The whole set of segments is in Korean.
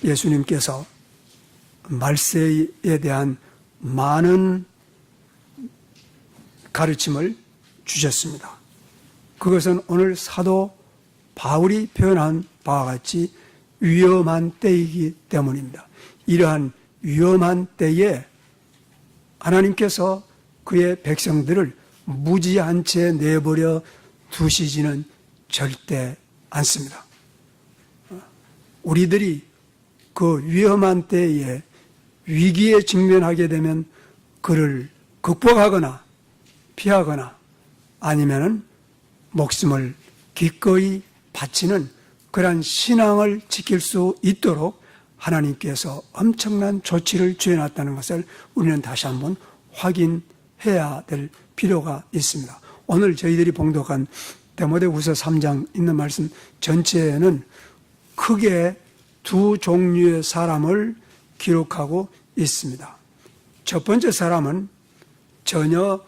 예수님께서 말세에 대한 많은 가르침을 주셨습니다. 그것은 오늘 사도 바울이 표현한 바와 같이 위험한 때이기 때문입니다. 이러한 위험한 때에 하나님께서 그의 백성들을 무지한 채 내버려 두시지는 절대 않습니다. 우리들이 그 위험한 때에 위기에 직면하게 되면 그를 극복하거나 피하거나 아니면은 목숨을 기꺼이 바치는 그러한 신앙을 지킬 수 있도록 하나님께서 엄청난 조치를 취해놨다는 것을 우리는 다시 한번 확인해야 될 필요가 있습니다. 오늘 저희들이 봉독한 디모데후서 3장 있는 말씀 전체에는 크게 두 종류의 사람을 기록하고 있습니다. 첫 번째 사람은 전혀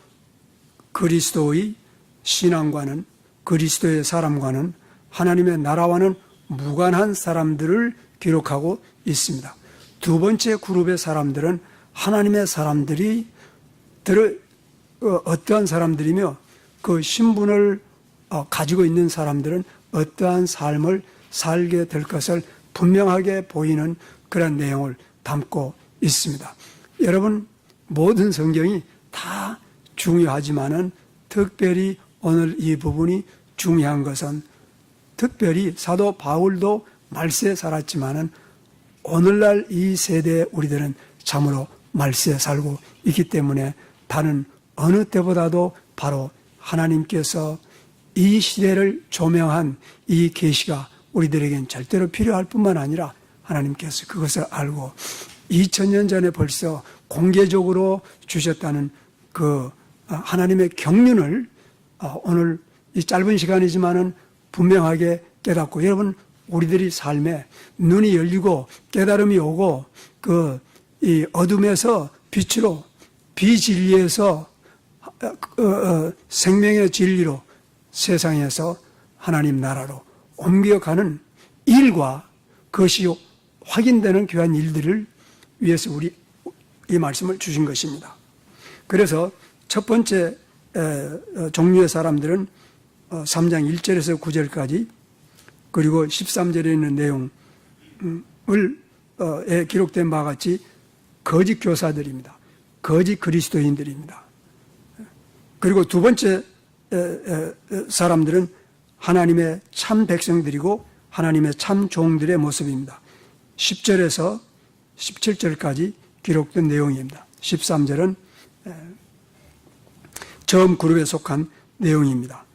그리스도의 신앙과는 그리스도의 사람과는 하나님의 나라와는 무관한 사람들을 기록하고 있습니다. 두 번째 그룹의 사람들은 하나님의 사람들이 어떠한 사람들이며 그 신분을 가지고 있는 사람들은 어떠한 삶을 살게 될 것을 분명하게 보이는 그런 내용을 담고 있습니다. 여러분, 모든 성경이 다 중요하지만은 특별히 오늘 이 부분이 중요한 것은 특별히 사도 바울도 말세에 살았지만은 오늘날 이 세대의 우리들은 참으로 말세에 살고 있기 때문에 다른 어느 때보다도 바로 하나님께서 이 시대를 조명한 이 계시가 우리들에겐 절대로 필요할 뿐만 아니라 하나님께서 그것을 알고 2000년 전에 벌써 공개적으로 주셨다는 그 하나님의 경륜을 오늘 이 짧은 시간이지만은 분명하게 깨닫고, 여러분, 우리들이 삶에 눈이 열리고 깨달음이 오고 이 어둠에서 빛으로, 비진리에서 생명의 진리로 세상에서 하나님 나라로 옮겨가는 일과 그것이 확인되는 귀한 일들을 위해서 우리 이 말씀을 주신 것입니다. 그래서 첫 번째 종류의 사람들은 3장 1절에서 9절까지 그리고 13절에 있는 내용을 기록된 바와 같이 거짓 교사들입니다. 거짓 그리스도인들입니다. 그리고 두 번째 사람들은 하나님의 참 백성들이고 하나님의 참 종들의 모습입니다. 10절에서 17절까지 기록된 내용입니다. 13절은 처음 그룹에 속한 내용입니다.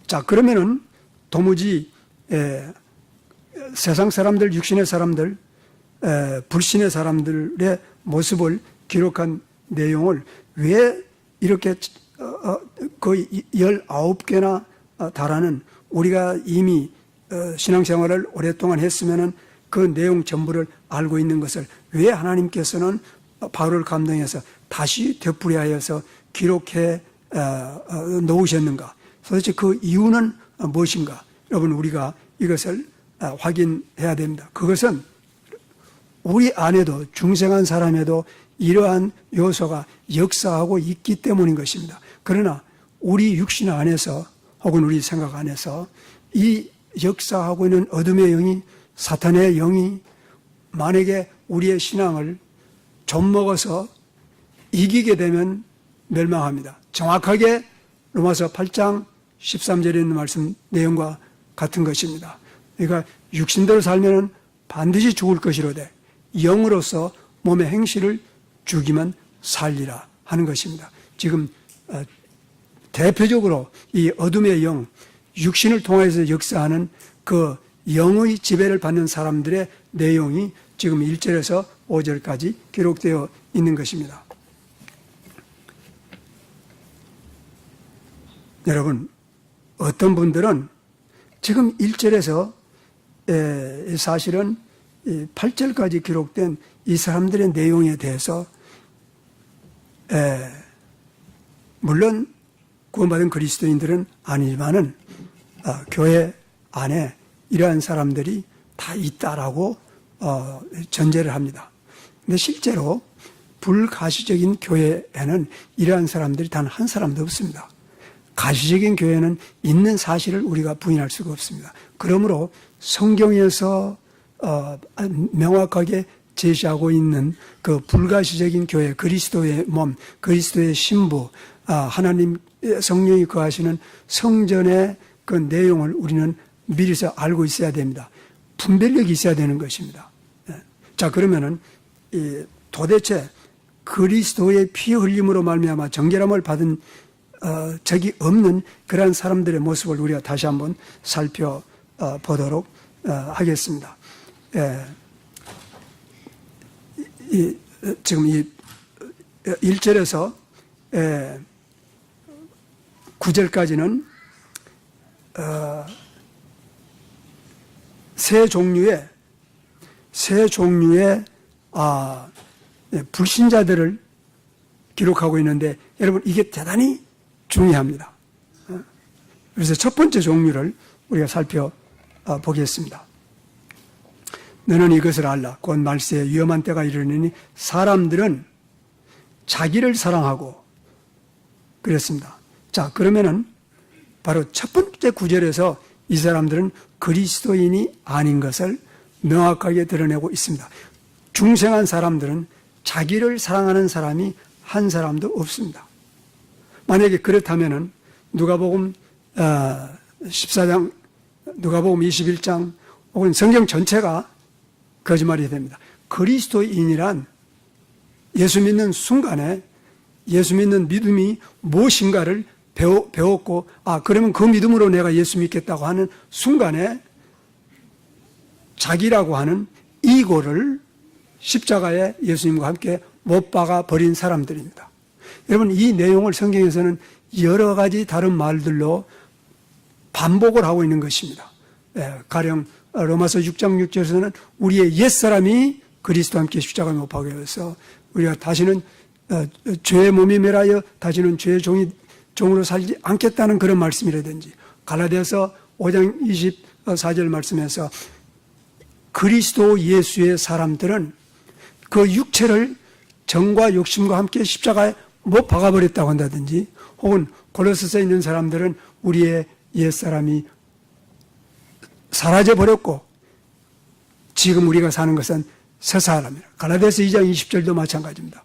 자, 그러면은 도무지 세상 사람들, 육신의 사람들, 불신의 사람들의 모습을 기록한 내용을 왜 이렇게 거의 19개나 달하는, 우리가 이미 신앙생활을 오랫동안 했으면은 그 내용 전부를 알고 있는 것을 왜 하나님께서는 바울을 감동해서 다시 되풀이하여서 기록해 놓으셨는가? 도대체 그 이유는 무엇인가? 여러분, 우리가 이것을 확인해야 됩니다. 그것은 우리 안에도, 중생한 사람에도 이러한 요소가 역사하고 있기 때문인 것입니다. 그러나 우리 육신 안에서 혹은 우리 생각 안에서 이 역사하고 있는 어둠의 영이, 사탄의 영이 만약에 우리의 신앙을 좀먹어서 이기게 되면 멸망합니다. 정확하게 로마서 8장 13절에 있는 말씀 내용과 같은 것입니다. 그러니까 육신대로 살면은 반드시 죽을 것이로되 영으로서 몸의 행실을 죽이면 살리라 하는 것입니다. 지금 대표적으로 이 어둠의 영, 육신을 통해서 역사하는 그 영의 지배를 받는 사람들의 내용이 지금 1절에서 5절까지 기록되어 있는 것입니다. 여러분, 어떤 분들은 지금 1절에서 사실은 8절까지 기록된 이 사람들의 내용에 대해서 물론 구원받은 그리스도인들은 아니지만은 교회 안에 이러한 사람들이 다 있다라고 전제를 합니다. 근데 실제로 불가시적인 교회에는 이러한 사람들이 단 한 사람도 없습니다. 가시적인 교회는 있는 사실을 우리가 부인할 수가 없습니다. 그러므로 성경에서 명확하게 제시하고 있는 그 불가시적인 교회, 그리스도의 몸, 그리스도의 신부, 하나님 성령이 거하시는 성전의 그 내용을 우리는 미리서 알고 있어야 됩니다. 분별력이 있어야 되는 것입니다. 자, 그러면은 도대체 그리스도의 피 흘림으로 말미암아 정결함을 받은 적이 없는 그러한 사람들의 모습을 우리가 다시 한번 살펴보도록 하겠습니다. 지금 이 1절에서 9절까지는 세 종류의 불신자들을 기록하고 있는데 여러분 이게 대단히 중요합니다. 그래서 첫 번째 종류를 우리가 살펴보겠습니다. 너는 이것을 알라. 곧 말세에 위험한 때가 이르느니 사람들은 자기를 사랑하고 그랬습니다. 자, 그러면은 바로 첫 번째 구절에서 이 사람들은 그리스도인이 아닌 것을 명확하게 드러내고 있습니다. 중생한 사람들은 자기를 사랑하는 사람이 한 사람도 없습니다. 만약에 그렇다면은 누가복음 14장, 누가복음 21장 혹은 성경 전체가 거짓말이 됩니다. 그리스도인이란 예수 믿는 순간에 예수 믿는 믿음이 무엇인가를 배웠고, 그러면 그 믿음으로 내가 예수 믿겠다고 하는 순간에 자기라고 하는 이고를 십자가에 예수님과 함께 못 박아 버린 사람들입니다. 여러분, 이 내용을 성경에서는 여러 가지 다른 말들로 반복을 하고 있는 것입니다. 가령 로마서 6장 6절에서는 우리의 옛사람이 그리스도와 함께 십자가에 못 박혀서 우리가 다시는 죄의 몸이 멸하여 다시는 죄의 종으로 살지 않겠다는 그런 말씀이라든지, 갈라디아서 5장 24절 말씀에서 그리스도 예수의 사람들은 그 육체를 정과 욕심과 함께 십자가에 못 박아버렸다고 한다든지, 혹은 골로새서에 있는 사람들은 우리의 옛사람이 사라져버렸고 지금 우리가 사는 것은 새 사람이라. 갈라디아서 2장 20절도 마찬가지입니다.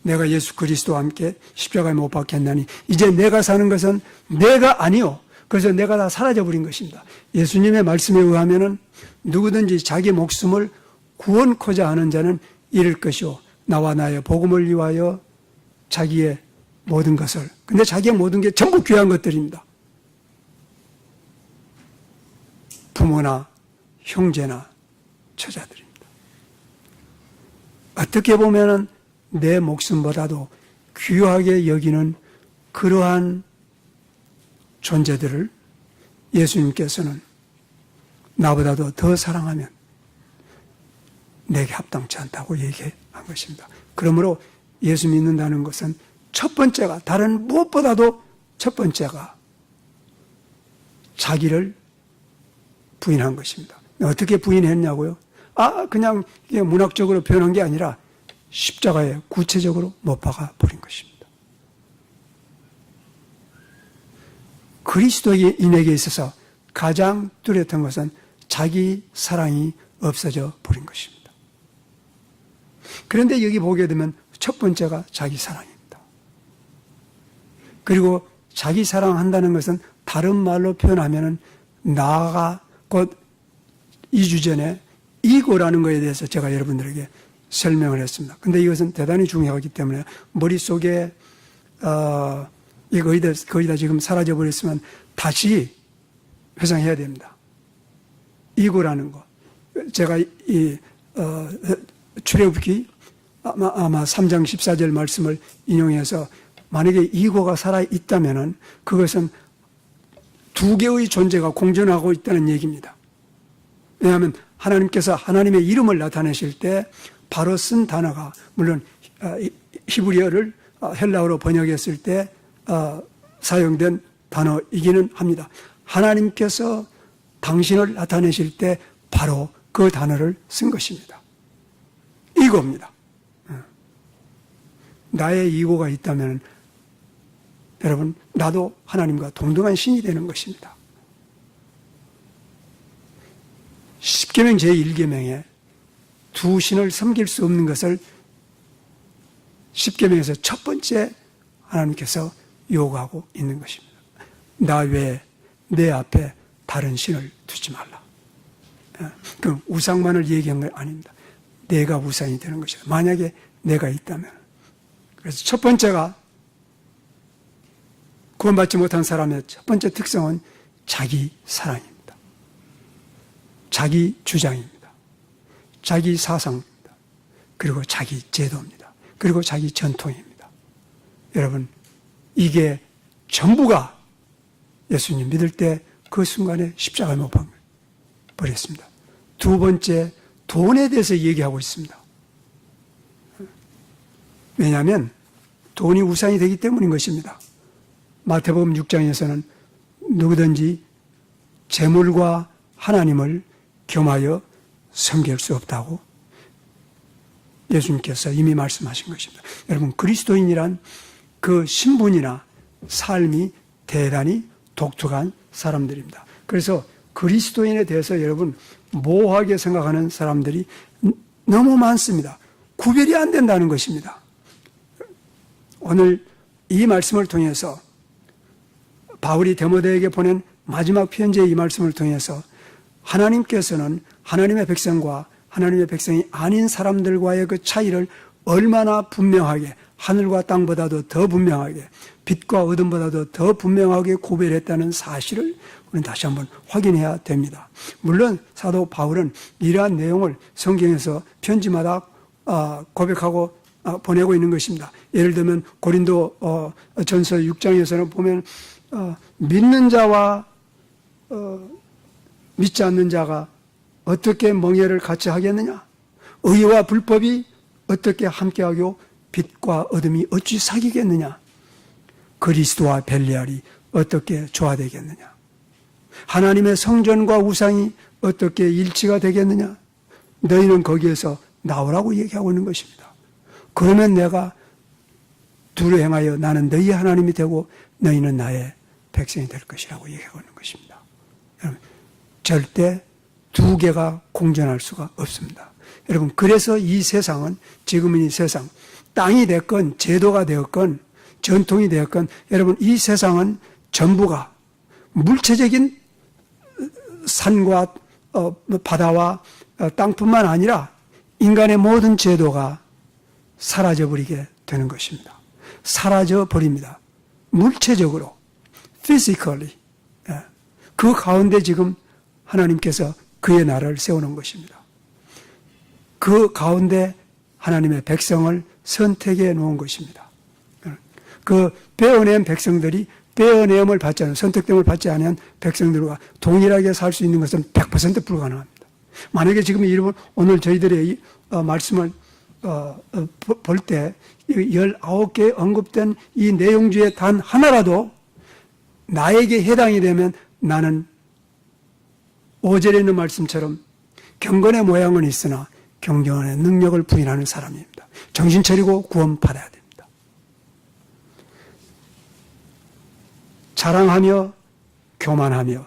내가 예수 그리스도와 함께 십자가에 못 박혔나니 이제 내가 사는 것은 내가 아니요, 그래서 내가 다 사라져버린 것입니다. 예수님의 말씀에 의하면은 누구든지 자기 목숨을 구원코자 하는 자는 잃을 것이요, 나와 나의 복음을 위하여 자기의 모든 것을, 근데 자기의 모든 게 전부 귀한 것들입니다. 부모나 형제나 처자들입니다. 어떻게 보면은 내 목숨보다도 귀하게 여기는 그러한 존재들을 예수님께서는 나보다도 더 사랑하면 내게 합당치 않다고 얘기한 것입니다. 그러므로 예수 믿는다는 것은 첫 번째가, 다른 무엇보다도 첫 번째가 자기를 부인한 것입니다. 어떻게 부인했냐고요? 그냥 이게 문학적으로 표현한 게 아니라 십자가에 구체적으로 못 박아 버린 것입니다. 그리스도인에게 있어서 가장 뚜렷한 것은 자기 사랑이 없어져 버린 것입니다. 그런데 여기 보게 되면 첫 번째가 자기 사랑입니다. 그리고 자기 사랑한다는 것은 다른 말로 표현하면은 나아가 곧 2주 전에 이고라는 것에 대해서 제가 여러분들에게 설명을 했습니다. 근데 이것은 대단히 중요하기 때문에 머릿속에 거의 다 지금 사라져버렸으면 다시 회상해야 됩니다. 이고라는 것. 제가 출애굽기 아마 3장 14절 말씀을 인용해서 만약에 이고가 살아있다면은 그것은 두 개의 존재가 공존하고 있다는 얘기입니다. 왜냐하면 하나님께서 하나님의 이름을 나타내실 때 바로 쓴 단어가, 물론 히브리어를 헬라어로 번역했을 때 사용된 단어이기는 합니다. 하나님께서 당신을 나타내실 때 바로 그 단어를 쓴 것입니다. 이고입니다. 나의 이고가 있다면 여러분, 나도 하나님과 동등한 신이 되는 것입니다. 십계명 제1계명에 두 신을 섬길 수 없는 것을 십계명에서 첫 번째 하나님께서 요구하고 있는 것입니다. 나 외에 내 앞에 다른 신을 두지 말라. 그 우상만을 얘기한 건 아닙니다. 내가 우상이 되는 것이다. 만약에 내가 있다면. 그래서 첫 번째가 구원받지 못한 사람의 첫 번째 특성은 자기 사랑입니다. 자기 주장입니다. 자기 사상입니다. 그리고 자기 제도입니다. 그리고 자기 전통입니다. 여러분, 이게 전부가 예수님 믿을 때 그 순간에 십자가에 못 버렸습니다. 두 번째, 돈에 대해서 얘기하고 있습니다. 왜냐하면 돈이 우상이 되기 때문인 것입니다. 마태복음 6장에서는 누구든지 재물과 하나님을 겸하여 섬길 수 없다고 예수님께서 이미 말씀하신 것입니다. 여러분, 그리스도인이란 그 신분이나 삶이 대단히 독특한 사람들입니다. 그래서 그리스도인에 대해서 여러분 모호하게 생각하는 사람들이 너무 많습니다. 구별이 안 된다는 것입니다. 오늘 이 말씀을 통해서 바울이 데모데에게 보낸 마지막 편지의 이 말씀을 통해서 하나님께서는 하나님의 백성과 하나님의 백성이 아닌 사람들과의 그 차이를 얼마나 분명하게, 하늘과 땅보다도 더 분명하게, 빛과 어둠보다도 더 분명하게 구별했다는 사실을 우리는 다시 한번 확인해야 됩니다. 물론 사도 바울은 이러한 내용을 성경에서 편지마다 고백하고 보내고 있는 것입니다. 예를 들면 고린도 전서 6장에서는 보면 믿는 자와 믿지 않는 자가 어떻게 멍에를 같이 하겠느냐? 의와 불법이 어떻게 함께하고 빛과 어둠이 어찌 사귀겠느냐? 그리스도와 벨리알이 어떻게 조화되겠느냐? 하나님의 성전과 우상이 어떻게 일치가 되겠느냐? 너희는 거기에서 나오라고 얘기하고 있는 것입니다. 그러면 내가 둘을 행하여 나는 너희의 하나님이 되고 너희는 나의 백성이 될 것이라고 얘기하고 있는 것입니다. 여러분, 절대 두 개가 공존할 수가 없습니다. 여러분, 그래서 이 세상은, 지금은 이 세상, 땅이 됐건 제도가 되었건 전통이 되었건, 여러분, 이 세상은 전부가 물체적인 산과 바다와 땅뿐만 아니라 인간의 모든 제도가 사라져버리게 되는 것입니다. 사라져버립니다. 물체적으로, physically. 그 가운데 지금 하나님께서 그의 나라를 세우는 것입니다. 그 가운데 하나님의 백성을 선택해 놓은 것입니다. 그 빼어낸 백성들이 빼어냄을 받지 않은, 선택됨을 받지 않은 백성들과 동일하게 살 수 있는 것은 100% 불가능합니다. 만약에 지금 오늘 저희들의 말씀을 볼 때 19개 언급된 이 내용 중에 단 하나라도 나에게 해당이 되면 나는 5절에 있는 말씀처럼 경건의 모양은 있으나 경건의 능력을 부인하는 사람입니다. 정신 차리고 구원받아야 됩니다. 자랑하며 교만하며,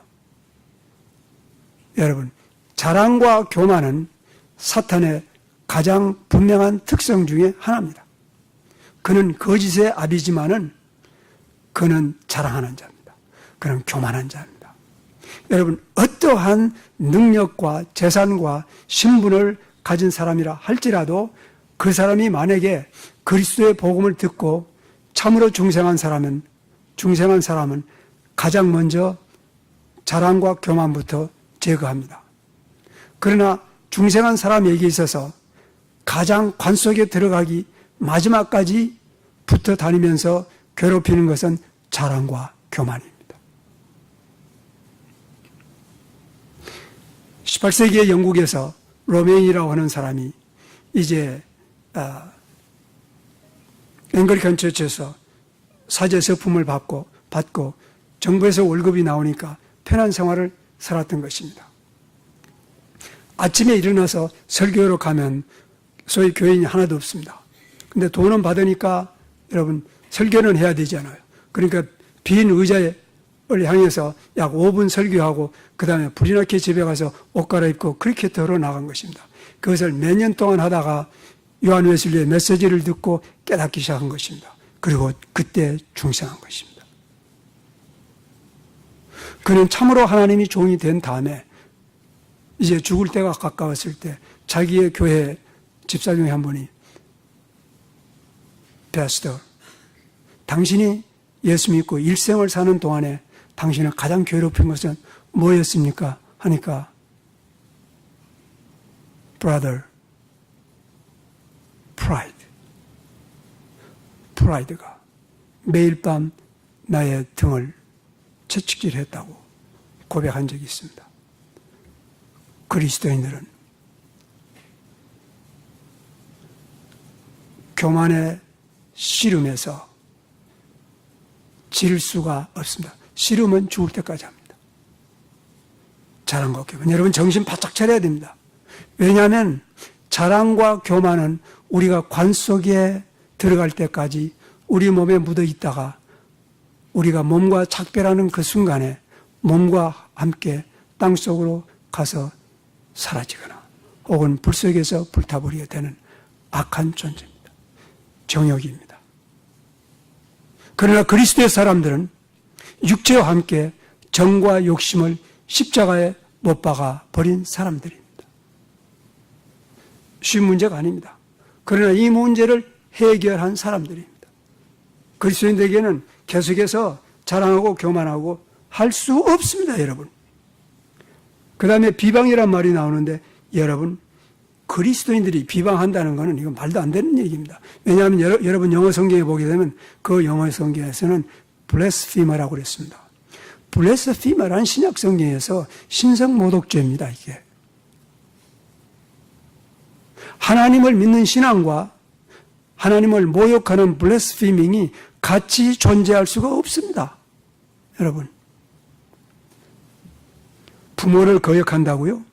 여러분, 자랑과 교만은 사탄의 가장 분명한 특성 중에 하나입니다. 그는 거짓의 아비지만은 그는 자랑하는 자입니다. 그는 교만한 자입니다. 여러분, 어떠한 능력과 재산과 신분을 가진 사람이라 할지라도 그 사람이 만약에 그리스도의 복음을 듣고 참으로 중생한 사람은 가장 먼저 자랑과 교만부터 제거합니다. 그러나 중생한 사람에게 있어서 가장 관 속에 들어가기 마지막까지 붙어 다니면서 괴롭히는 것은 자랑과 교만입니다. 18세기의 영국에서 로메인이라고 하는 사람이 이제 앵글리칸 처치에서 사제 서품을 받고 정부에서 월급이 나오니까 편한 생활을 살았던 것입니다. 아침에 일어나서 설교로 가면 소위 교인이 하나도 없습니다. 근데 돈은 받으니까 여러분 설교는 해야 되잖아요. 그러니까 빈 의자를 향해서 약 5분 설교하고 그 다음에 불이 나게 집에 가서 옷 갈아입고 그렇게 들어 나간 것입니다. 그것을 몇 년 동안 하다가 요한 웨슬리의 메시지를 듣고 깨닫기 시작한 것입니다. 그리고 그때 중생한 것입니다. 그는 참으로 하나님이 종이 된 다음에 이제 죽을 때가 가까웠을 때 자기의 교회 집사 중에 한 분이 패스터, 당신이 예수 믿고 일생을 사는 동안에 당신을 가장 괴롭힌 것은 뭐였습니까? 하니까 brother, 프라이드가 매일 밤 나의 등을 채찍질했다고 고백한 적이 있습니다. 그리스도인들은 교만의 씨름에서 질 수가 없습니다. 씨름은 죽을 때까지 합니다. 자랑과 교만. 여러분 정신 바짝 차려야 됩니다. 왜냐하면 자랑과 교만은 우리가 관 속에 들어갈 때까지 우리 몸에 묻어 있다가 우리가 몸과 작별하는 그 순간에 몸과 함께 땅속으로 가서 사라지거나 혹은 불 속에서 불타버리게 되는 악한 존재입니다. 정욕입니다. 그러나 그리스도의 사람들은 육체와 함께 정과 욕심을 십자가에 못 박아 버린 사람들입니다. 쉬운 문제가 아닙니다. 그러나 이 문제를 해결한 사람들입니다. 그리스도인들에게는 계속해서 자랑하고 교만하고 할 수 없습니다, 여러분. 그 다음에 비방이란 말이 나오는데 여러분 그리스도인들이 비방한다는 것은 이건 말도 안 되는 얘기입니다. 왜냐하면 여러분 영어 성경에 보게 되면 그 영어 성경에서는 blasphemer라고 그랬습니다. blasphemer란 신약 성경에서 신성모독죄입니다, 이게. 하나님을 믿는 신앙과 하나님을 모욕하는 블래스피밍이 같이 존재할 수가 없습니다. 여러분. 부모를 거역한다고요?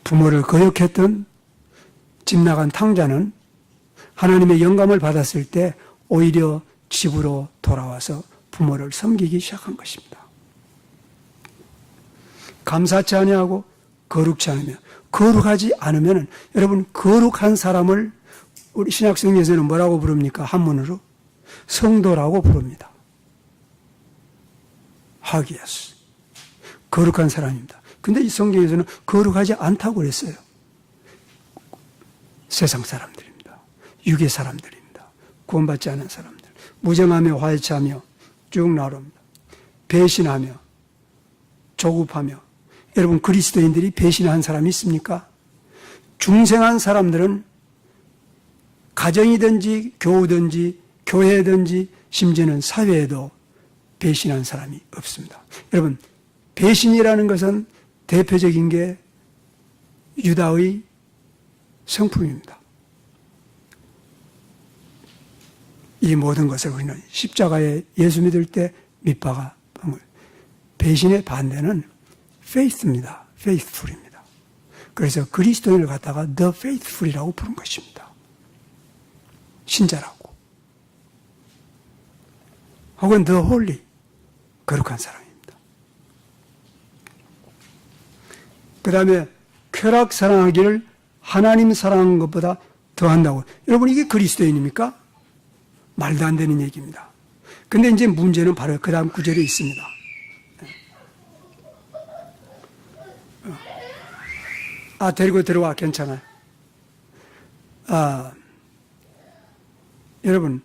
부모를 거역했던 집 나간 탕자는 하나님의 영감을 받았을 때 오히려 집으로 돌아와서 부모를 섬기기 시작한 것입니다. 감사치 아니하고 거룩치 않으며, 거룩하지 않으면 여러분 거룩한 사람을 우리 신약성경에서는 뭐라고 부릅니까? 한문으로 성도라고 부릅니다. 하기야스, 거룩한 사람입니다. 근데 이 성경에서는 거룩하지 않다고 그랬어요. 세상 사람들입니다. 육의 사람들입니다. 구원받지 않은 사람들, 무정하며 화해차하며 쭉 나옵니다. 배신하며 조급하며. 여러분 그리스도인들이 배신한 사람이 있습니까? 중생한 사람들은 가정이든지 교우든지 교회든지 심지어는 사회에도 배신한 사람이 없습니다. 여러분 배신이라는 것은 대표적인 게 유다의 성품입니다. 이 모든 것을 우리는 십자가에 예수 믿을 때 밑바가 배신의 반대는 faith입니다. faithful입니다. 그래서 그리스도인을 갖다가 the faithful이라고 부른 것입니다. 신자라고. 혹은 the holy, 거룩한 사람입니다. 그 다음에 쾌락 사랑하기를 하나님 사랑하는 것보다 더한다고. 여러분 이게 그리스도인입니까? 말도 안 되는 얘기입니다. 근데 이제 문제는 바로 그 다음 구절에 있습니다. 데리고 들어와, 괜찮아요. 여러분,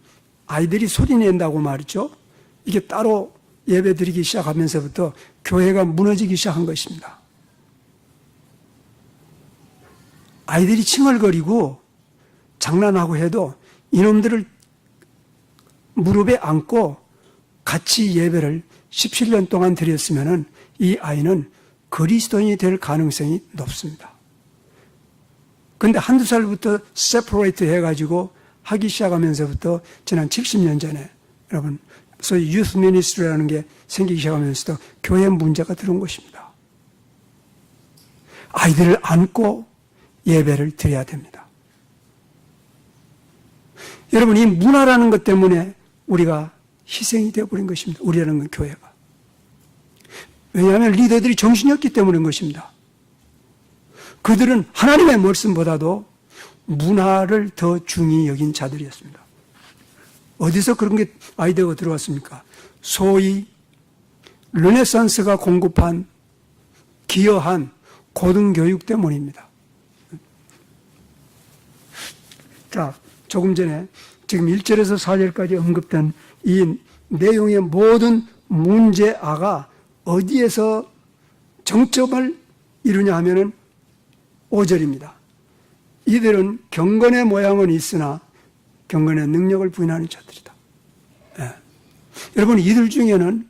아이들이 소리 낸다고 말이죠. 이게 따로 예배 드리기 시작하면서부터 교회가 무너지기 시작한 것입니다. 아이들이 칭얼거리고 장난하고 해도 이놈들을 무릎에 안고 같이 예배를 17년 동안 드렸으면 이 아이는 그리스도인이 될 가능성이 높습니다. 그런데 한두 살부터 세퍼레이트 해가지고 하기 시작하면서부터 지난 70년 전에 여러분 소위 유스 미니스트리라는 게 생기기 시작하면서도 교회 문제가 들어온 것입니다. 아이들을 안고 예배를 드려야 됩니다. 여러분, 이 문화라는 것 때문에 우리가 희생이 되어버린 것입니다. 우리라는 교회가. 왜냐하면 리더들이 정신이 없기 때문인 것입니다. 그들은 하나님의 말씀보다도 문화를 더 중히 여긴 자들이었습니다. 어디서 그런 게 아이디어가 들어왔습니까? 소위 르네상스가 공급한, 기여한 고등교육 때문입니다. 자, 조금 전에 지금 1절에서 4절까지 언급된 이 내용의 모든 문제아가 어디에서 정점을 이루냐 하면은 5절입니다. 이들은 경건의 모양은 있으나 경건의 능력을 부인하는 자들이다. 예. 여러분, 이들 중에는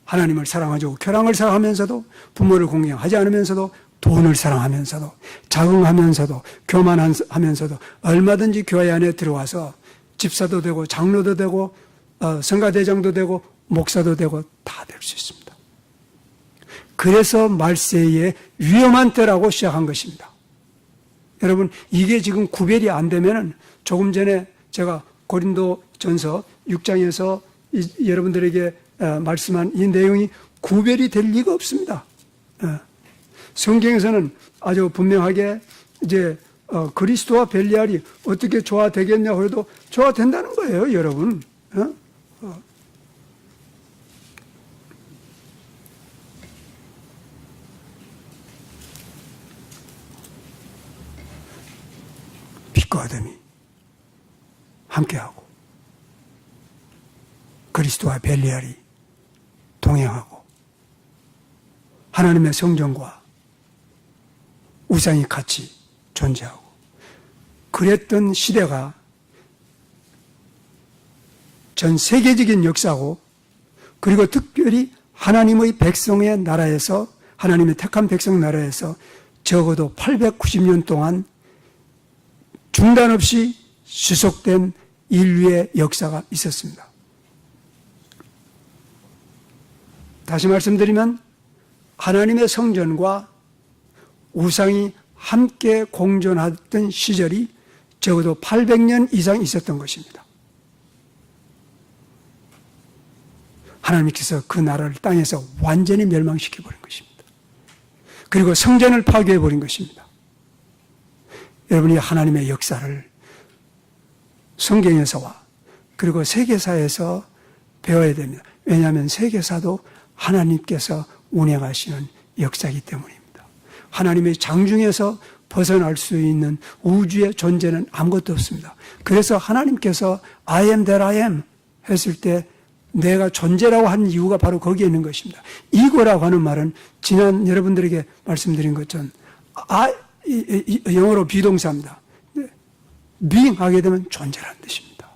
하나님을 사랑하고 쾌락을 사랑하면서도 부모를 공경하지 않으면서도 돈을 사랑하면서도 자긍하면서도 교만하면서도 얼마든지 교회 안에 들어와서 집사도 되고 장로도 되고 성가대장도 되고 목사도 되고 다 될 수 있습니다. 그래서 말세의 위험한 때라고 시작한 것입니다. 여러분, 이게 지금 구별이 안 되면은 조금 전에 제가 고린도전서 6장에서 여러분들에게 말씀한 이 내용이 구별이 될 리가 없습니다. 성경에서는 아주 분명하게 이제 그리스도와 벨리알이 어떻게 조화되겠냐고 해도 조화된다는 거예요, 여러분. 빛과 어둠이 함께하고 그리스도와 벨리알이 동행하고 하나님의 성전과 우상이 같이 존재하고 그랬던 시대가 전 세계적인 역사고, 그리고 특별히 하나님의 백성의 나라에서, 하나님의 택한 백성 나라에서 적어도 890년 동안 중단 없이 지속된 인류의 역사가 있었습니다. 다시 말씀드리면 하나님의 성전과 우상이 함께 공존하던 시절이 적어도 800년 이상 있었던 것입니다. 하나님께서 그 나라를 땅에서 완전히 멸망시켜버린 것입니다. 그리고 성전을 파괴해버린 것입니다. 여러분이 하나님의 역사를 성경에서와 그리고 세계사에서 배워야 됩니다. 왜냐하면 세계사도 하나님께서 운행하시는 역사이기 때문입니다. 하나님의 장중에서 벗어날 수 있는 우주의 존재는 아무것도 없습니다. 그래서 하나님께서 I am that I am 했을 때 내가 존재라고 한 이유가 바로 거기에 있는 것입니다. 이거라고 하는 말은 지난 여러분들에게 말씀드린 것처럼 영어로 비동사입니다. being 하게 되면 존재라는 뜻입니다.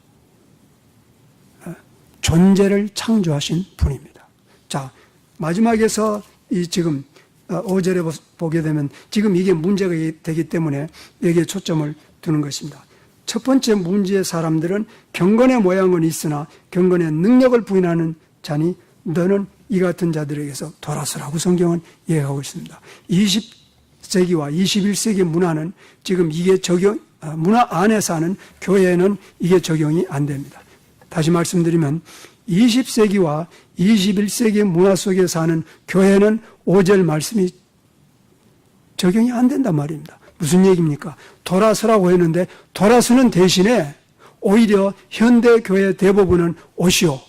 존재를 창조하신 분입니다. 자, 마지막에서 이 지금 5절에 보게 되면 지금 이게 문제가 되기 때문에 여기에 초점을 두는 것입니다. 첫 번째 문제의 사람들은 경건의 모양은 있으나 경건의 능력을 부인하는 자니 너는 이 같은 자들에게서 돌아서라고 성경은 이야기하고 있습니다. 20세기와 21세기 문화는 지금 이게 문화 안에 사는 교회에는 이게 적용이 안 됩니다. 다시 말씀드리면 20세기와 21세기 문화 속에 사는 교회는 5절 말씀이 적용이 안 된단 말입니다. 무슨 얘기입니까? 돌아서라고 했는데 돌아서는 대신에 오히려 현대 교회 대부분은 오시오.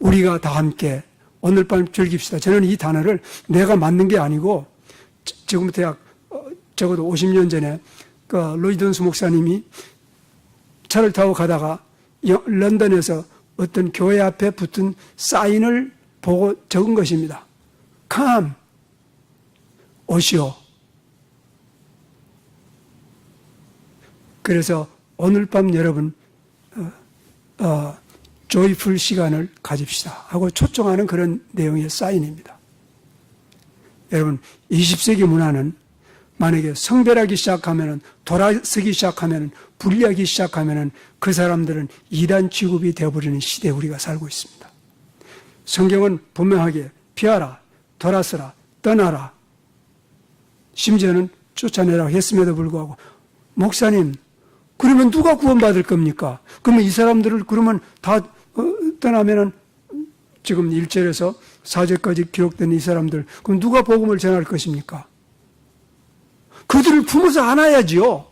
우리가 다 함께 오늘 밤 즐깁시다. 저는 이 단어를 내가 만든 게 아니고 지금부터 적어도 50년 전에 그 로이던스 목사님이 차를 타고 가다가 런던에서 어떤 교회 앞에 붙은 사인을 보고 적은 것입니다. Come, 오시오. 그래서 오늘 밤 여러분 조이풀 시간을 가집시다 하고 초청하는 그런 내용의 사인입니다. 여러분, 20세기 문화는 만약에 성별하기 시작하면은, 돌아서기 시작하면은, 분리하기 시작하면은 그 사람들은 이단 취급이 되어버리는 시대에 우리가 살고 있습니다. 성경은 분명하게 피하라, 돌아서라, 떠나라, 심지어는 쫓아내라고 했음에도 불구하고 목사님, 그러면 누가 구원받을 겁니까? 그러면 이 사람들을 그러면 다 떠나면은 지금 1절에서 4절까지 기록된 이 사람들, 그럼 누가 복음을 전할 것입니까? 그들을 품어서 안아야지요.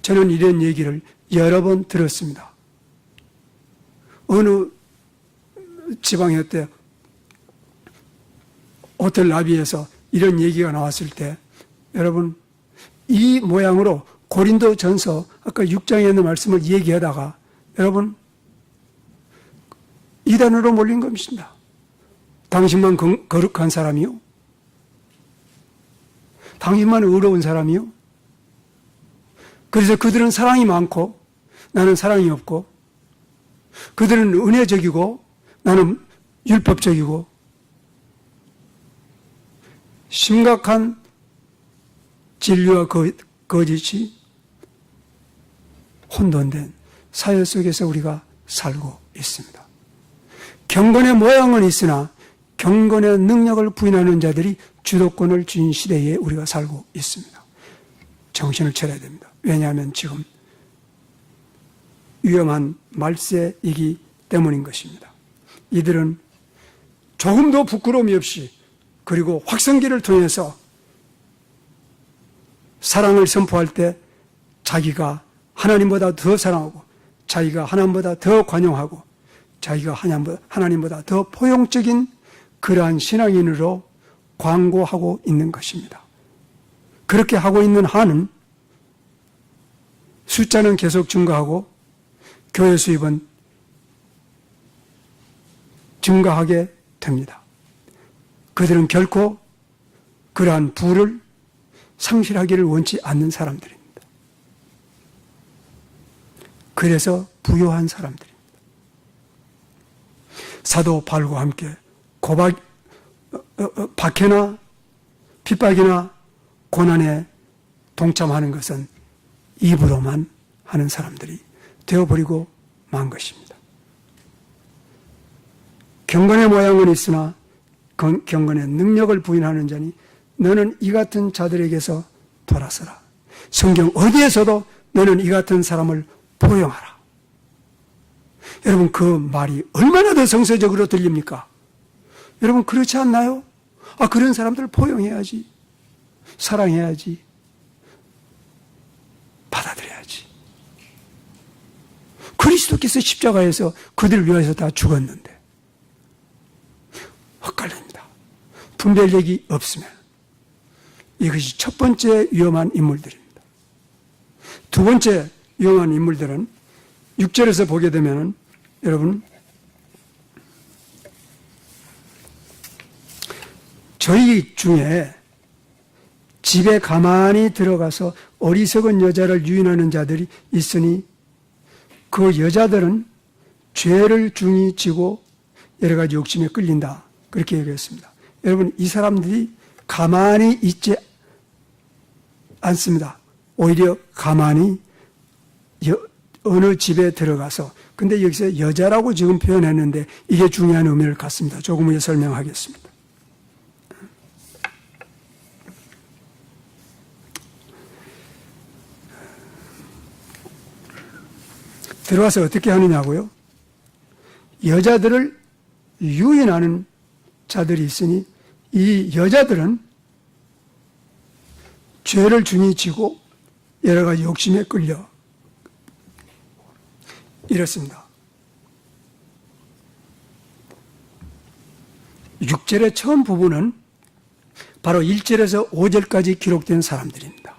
저는 이런 얘기를 여러 번 들었습니다. 어느 지방에 때 호텔 라비에서 이런 얘기가 나왔을 때, 여러분, 이 모양으로 고린도 전서 아까 6장에 있는 말씀을 얘기하다가 여러분 이단으로 몰린 것입니다. 당신만 거룩한 사람이요? 당신만 의로운 사람이요? 그래서 그들은 사랑이 많고 나는 사랑이 없고, 그들은 은혜적이고 나는 율법적이고, 심각한 진리와 거짓이 혼돈된 사회 속에서 우리가 살고 있습니다. 경건의 모양은 있으나 경건의 능력을 부인하는 자들이 주도권을 쥔 시대에 우리가 살고 있습니다. 정신을 차려야 됩니다. 왜냐하면 지금 위험한 말세이기 때문인 것입니다. 이들은 조금도 부끄러움이 없이, 그리고 확성기를 통해서 사랑을 선포할 때 자기가 하나님보다 더 사랑하고, 자기가 하나님보다 더 관용하고, 자기가 하나님보다 더 포용적인 그러한 신앙인으로 광고하고 있는 것입니다. 그렇게 하고 있는 한은 숫자는 계속 증가하고 교회 수입은 증가하게 됩니다. 그들은 결코 그러한 부를 상실하기를 원치 않는 사람들입니다. 그래서 부요한 사람들입니다. 사도 바울과 함께 박해나 핍박이나 고난에 동참하는 것은 입으로만 하는 사람들이 되어버리고 만 것입니다. 경건의 모양은 있으나 경건의 능력을 부인하는 자니 너는 이 같은 자들에게서 돌아서라. 성경 어디에서도 너는 이 같은 사람을 포용하라. 여러분, 그 말이 얼마나 더 성서적으로 들립니까? 여러분, 그렇지 않나요? 그런 사람들 포용해야지, 사랑해야지, 받아들여야지. 그리스도께서 십자가에서 그들을 위해서 다 죽었는데 헛갈립니다. 분별력이 없으면 이것이 첫 번째 위험한 인물들입니다. 두 번째 위험한 인물들은 6절에서 보게 되면 여러분, 저희 중에 집에 가만히 들어가서 어리석은 여자를 유인하는 자들이 있으니 그 여자들은 죄를 중히 지고 여러 가지 욕심에 끌린다. 그렇게 얘기했습니다. 여러분, 이 사람들이 가만히 있지 않습니다. 오히려 가만히 어느 집에 들어가서, 근데 여기서 여자라고 지금 표현했는데 이게 중요한 의미를 갖습니다. 조금 후에 설명하겠습니다. 들어와서 어떻게 하느냐고요? 여자들을 유인하는 자들이 있으니 이 여자들은 죄를 중히 지고 여러 가지 욕심에 끌려 이렇습니다. 6절의 처음 부분은 바로 1절에서 5절까지 기록된 사람들입니다.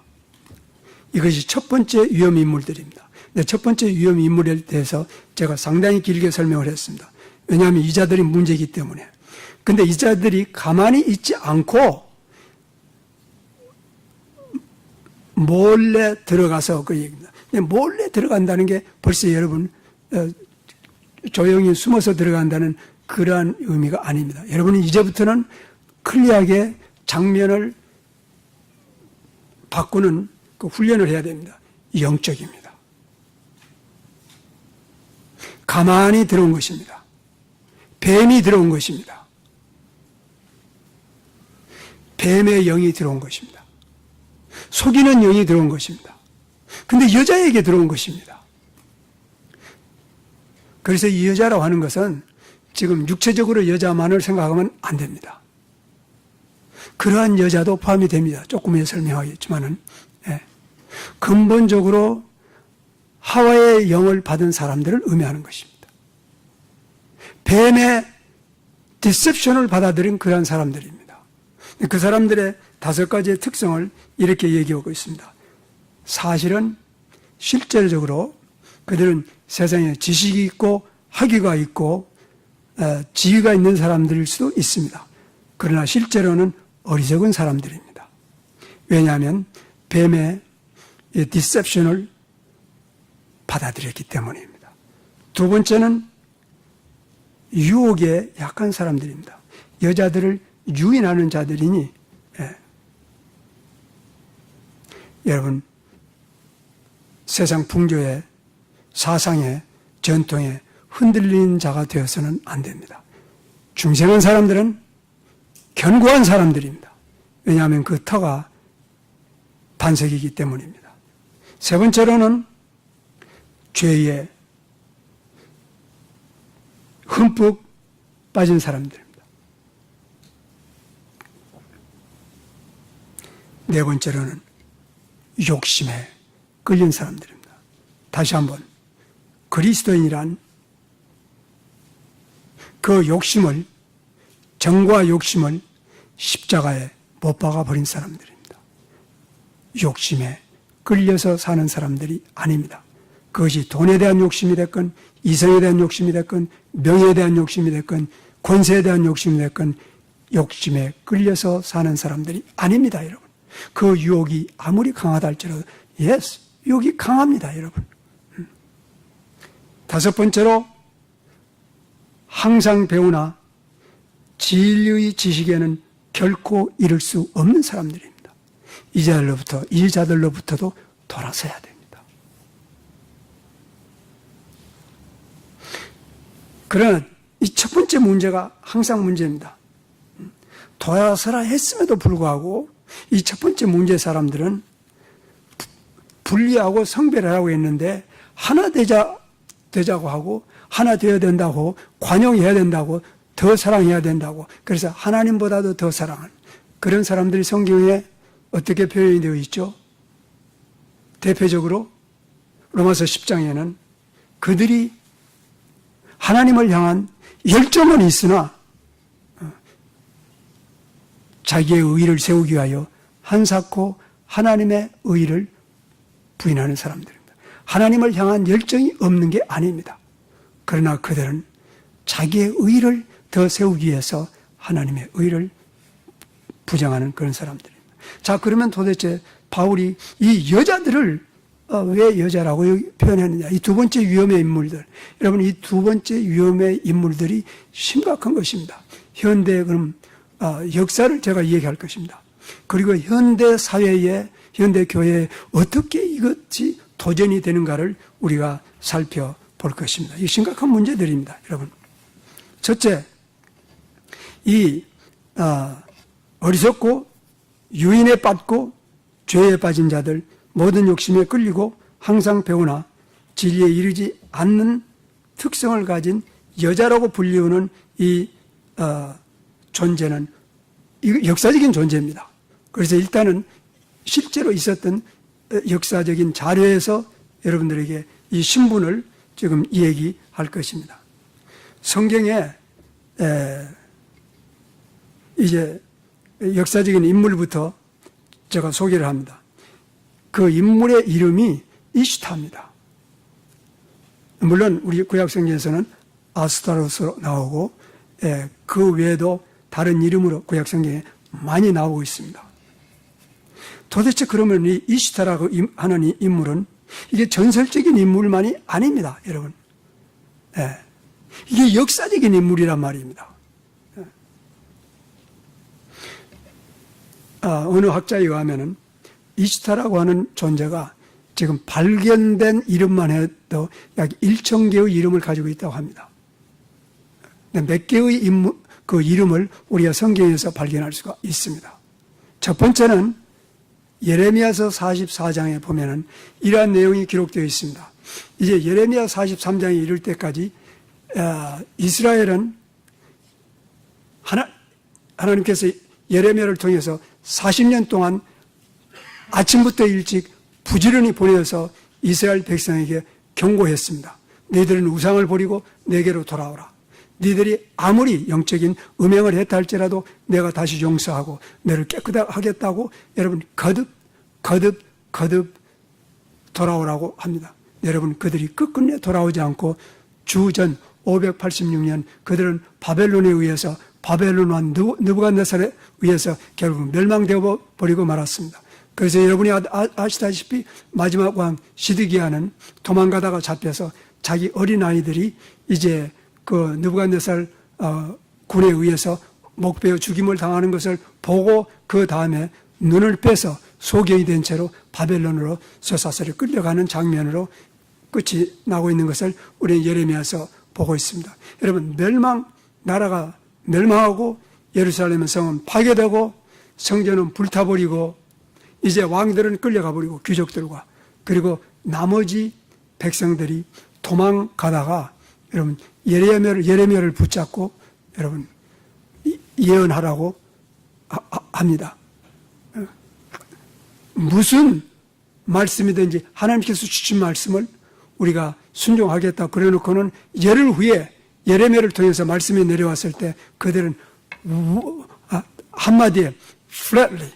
이것이 첫 번째 위험 인물들입니다. 첫 번째 위험 인물에 대해서 제가 상당히 길게 설명을 했습니다. 왜냐하면 이 자들이 문제이기 때문에. 근데 이 자들이 가만히 있지 않고 몰래 들어가서 그 얘기입니다. 몰래 들어간다는 게 벌써 여러분 조용히 숨어서 들어간다는 그러한 의미가 아닙니다. 여러분은 이제부터는 클리어하게 장면을 바꾸는 그 훈련을 해야 됩니다. 영적입니다. 가만히 들어온 것입니다. 뱀이 들어온 것입니다. 뱀의 영이 들어온 것입니다. 속이는 영이 들어온 것입니다. 근데 여자에게 들어온 것입니다. 그래서 이 여자라고 하는 것은 지금 육체적으로 여자만을 생각하면 안 됩니다. 그러한 여자도 포함이 됩니다. 조금 더 설명하겠지만은, 예. 근본적으로 하와의 영을 받은 사람들을 의미하는 것입니다. 뱀의 디셉션을 받아들인 그러한 사람들입니다. 그 사람들의 5가지의 특성을 이렇게 얘기하고 있습니다. 사실은 실질적으로 그들은 세상에 지식이 있고 학위가 있고 지위가 있는 사람들일 수도 있습니다. 그러나 실제로는 어리석은 사람들입니다. 왜냐하면 뱀의 디셉션을 받아들였기 때문입니다. 두 번째는 유혹에 약한 사람들입니다. 여자들을 유인하는 자들이니, 여러분, 세상 풍조에, 사상에, 전통에 흔들리는 자가 되어서는 안 됩니다. 중생한 사람들은 견고한 사람들입니다. 왜냐하면 그 터가 반석이기 때문입니다. 세 번째로는 죄에 흠뻑 빠진 사람들입니다. 네 번째로는 욕심에 끌린 사람들입니다. 다시 한번, 그리스도인이란 그 욕심을, 정과 욕심을 십자가에 못 박아 버린 사람들입니다. 욕심에 끌려서 사는 사람들이 아닙니다. 그것이 돈에 대한 욕심이 됐건, 이성에 대한 욕심이 됐건, 명예에 대한 욕심이 됐건, 권세에 대한 욕심이 됐건, 욕심에 끌려서 사는 사람들이 아닙니다, 여러분. 그 유혹이 아무리 강하다 할지라도, yes, 유혹이 강합니다, 여러분. 5번째로, 항상 배우나 진리의 지식에는 결코 이를 수 없는 사람들입니다. 이 자들로부터도 돌아서야 됩니다. 그러나 이 첫 번째 문제가 항상 문제입니다. 돌아서라 했음에도 불구하고 이 첫 번째 문제 사람들은 분리하고 성별하라고 했는데 하나 되자고 하고 하나 되어야 된다고 관용해야 된다고 더 사랑해야 된다고 그래서 하나님보다도 더 사랑하는 그런 사람들이 성경에 어떻게 표현이 되어 있죠? 대표적으로 로마서 10장에는 그들이 하나님을 향한 열정은 있으나 자기의 의의를 세우기 위하여 한사코 하나님의 의의를 부인하는 사람들입니다. 하나님을 향한 열정이 없는 게 아닙니다. 그러나 그들은 자기의 의의를 더 세우기 위해서 하나님의 의의를 부정하는 그런 사람들입니다. 자, 그러면 도대체 바울이 이 여자들을 왜 여자라고 표현했느냐. 이 두 번째 위험의 인물들. 여러분, 이 두 번째 위험의 인물들이 심각한 것입니다. 현대 그럼 역사를 제가 얘기할 것입니다. 그리고 현대 사회에, 현대 교회에 어떻게 이것이 도전이 되는가를 우리가 살펴볼 것입니다. 이 심각한 문제들입니다, 여러분. 첫째, 이 어리석고 유인에 빠지고 죄에 빠진 자들, 모든 욕심에 끌리고 항상 배우나 진리에 이르지 않는 특성을 가진 여자라고 불리우는 이 존재는 역사적인 존재입니다. 그래서 일단은 실제로 있었던 역사적인 자료에서 여러분들에게 이 신분을 지금 얘기할 것입니다. 성경에 이제 역사적인 인물부터 제가 소개를 합니다. 그 인물의 이름이 이슈타입니다. 물론 우리 구약성경에서는 아스타로스로 나오고 그 외에도 다른 이름으로 구약성경에 많이 나오고 있습니다. 도대체 그러면 이 이슈타라고 하는 이 인물은 이게 전설적인 인물만이 아닙니다, 여러분. 이게 역사적인 인물이란 말입니다. 어느 학자에 의하면은 이슈타라고 하는 존재가 지금 발견된 이름만 해도 약 1,000개의 이름을 가지고 있다고 합니다. 몇 개의 그 이름을 우리가 성경에서 발견할 수가 있습니다. 첫 번째는 예레미야서 44장에 보면은 이러한 내용이 기록되어 있습니다. 이제 예레미야 43장에 이를 때까지 이스라엘은 하나님께서 예레미야를 통해서 40년 동안 아침부터 일찍 부지런히 보내어서 이스라엘 백성에게 경고했습니다. 너희들은 우상을 버리고 내게로 돌아오라. 너희들이 아무리 영적인 음행을 했다 할지라도 내가 다시 용서하고 너를 깨끗하겠다고 여러분 거듭 돌아오라고 합니다. 여러분 그들이 끝끝내 돌아오지 않고 주전 586년 그들은 바벨론에 의해서 바벨론 왕 느부갓네살에 의해서 결국 멸망되어 버리고 말았습니다. 그래서 여러분이 아시다시피 마지막 왕 시드기야는 도망가다가 잡혀서 자기 어린아이들이 이제 그 느부갓네살 군에 의해서 목베어 죽임을 당하는 것을 보고 그 다음에 눈을 빼서 소경이 된 채로 바벨론으로 쇠사슬에 끌려가는 장면으로 끝이 나고 있는 것을 우리는 예레미야서 보고 있습니다. 여러분 나라가 멸망하고 예루살렘의 성은 파괴되고 성전은 불타버리고 이제 왕들은 끌려가 버리고 귀족들과 그리고 나머지 백성들이 도망가다가 여러분 예레미야를 붙잡고 여러분 예언하라고 합니다. 무슨 말씀이든지 하나님께서 주신 말씀을 우리가 순종하겠다 그래놓고는 열흘 후에 예레미야를 통해서 말씀이 내려왔을 때 그들은 한마디에 flatly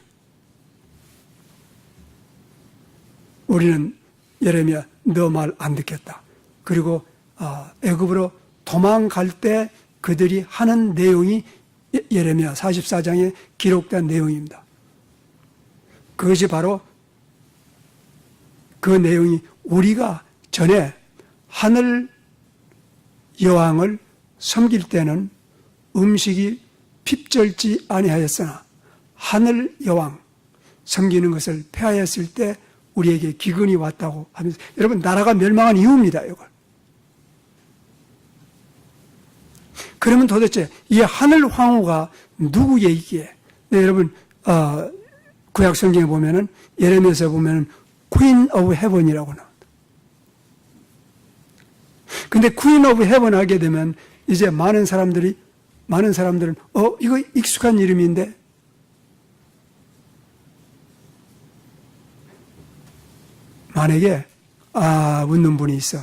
우리는 예레미야 너 말 안 듣겠다. 그리고 애굽으로 도망갈 때 그들이 하는 내용이 예레미야 44장에 기록된 내용입니다. 그것이 바로 그 내용이 우리가 전에 하늘 여왕을 섬길 때는 음식이 핍절지 아니하였으나 하늘 여왕 섬기는 것을 폐하였을 때 우리에게 기근이 왔다고 하면서 여러분 나라가 멸망한 이유입니다. 이걸. 그러면 도대체 이 하늘 황후가 누구에게 여러분 구약 성경에 보면은 예레미야서 보면은 Queen of Heaven이라고 나옵니다. 근데 Queen of Heaven 하게 되면 이제 많은 사람들은 이거 익숙한 이름인데 만약에 묻는 분이 있어.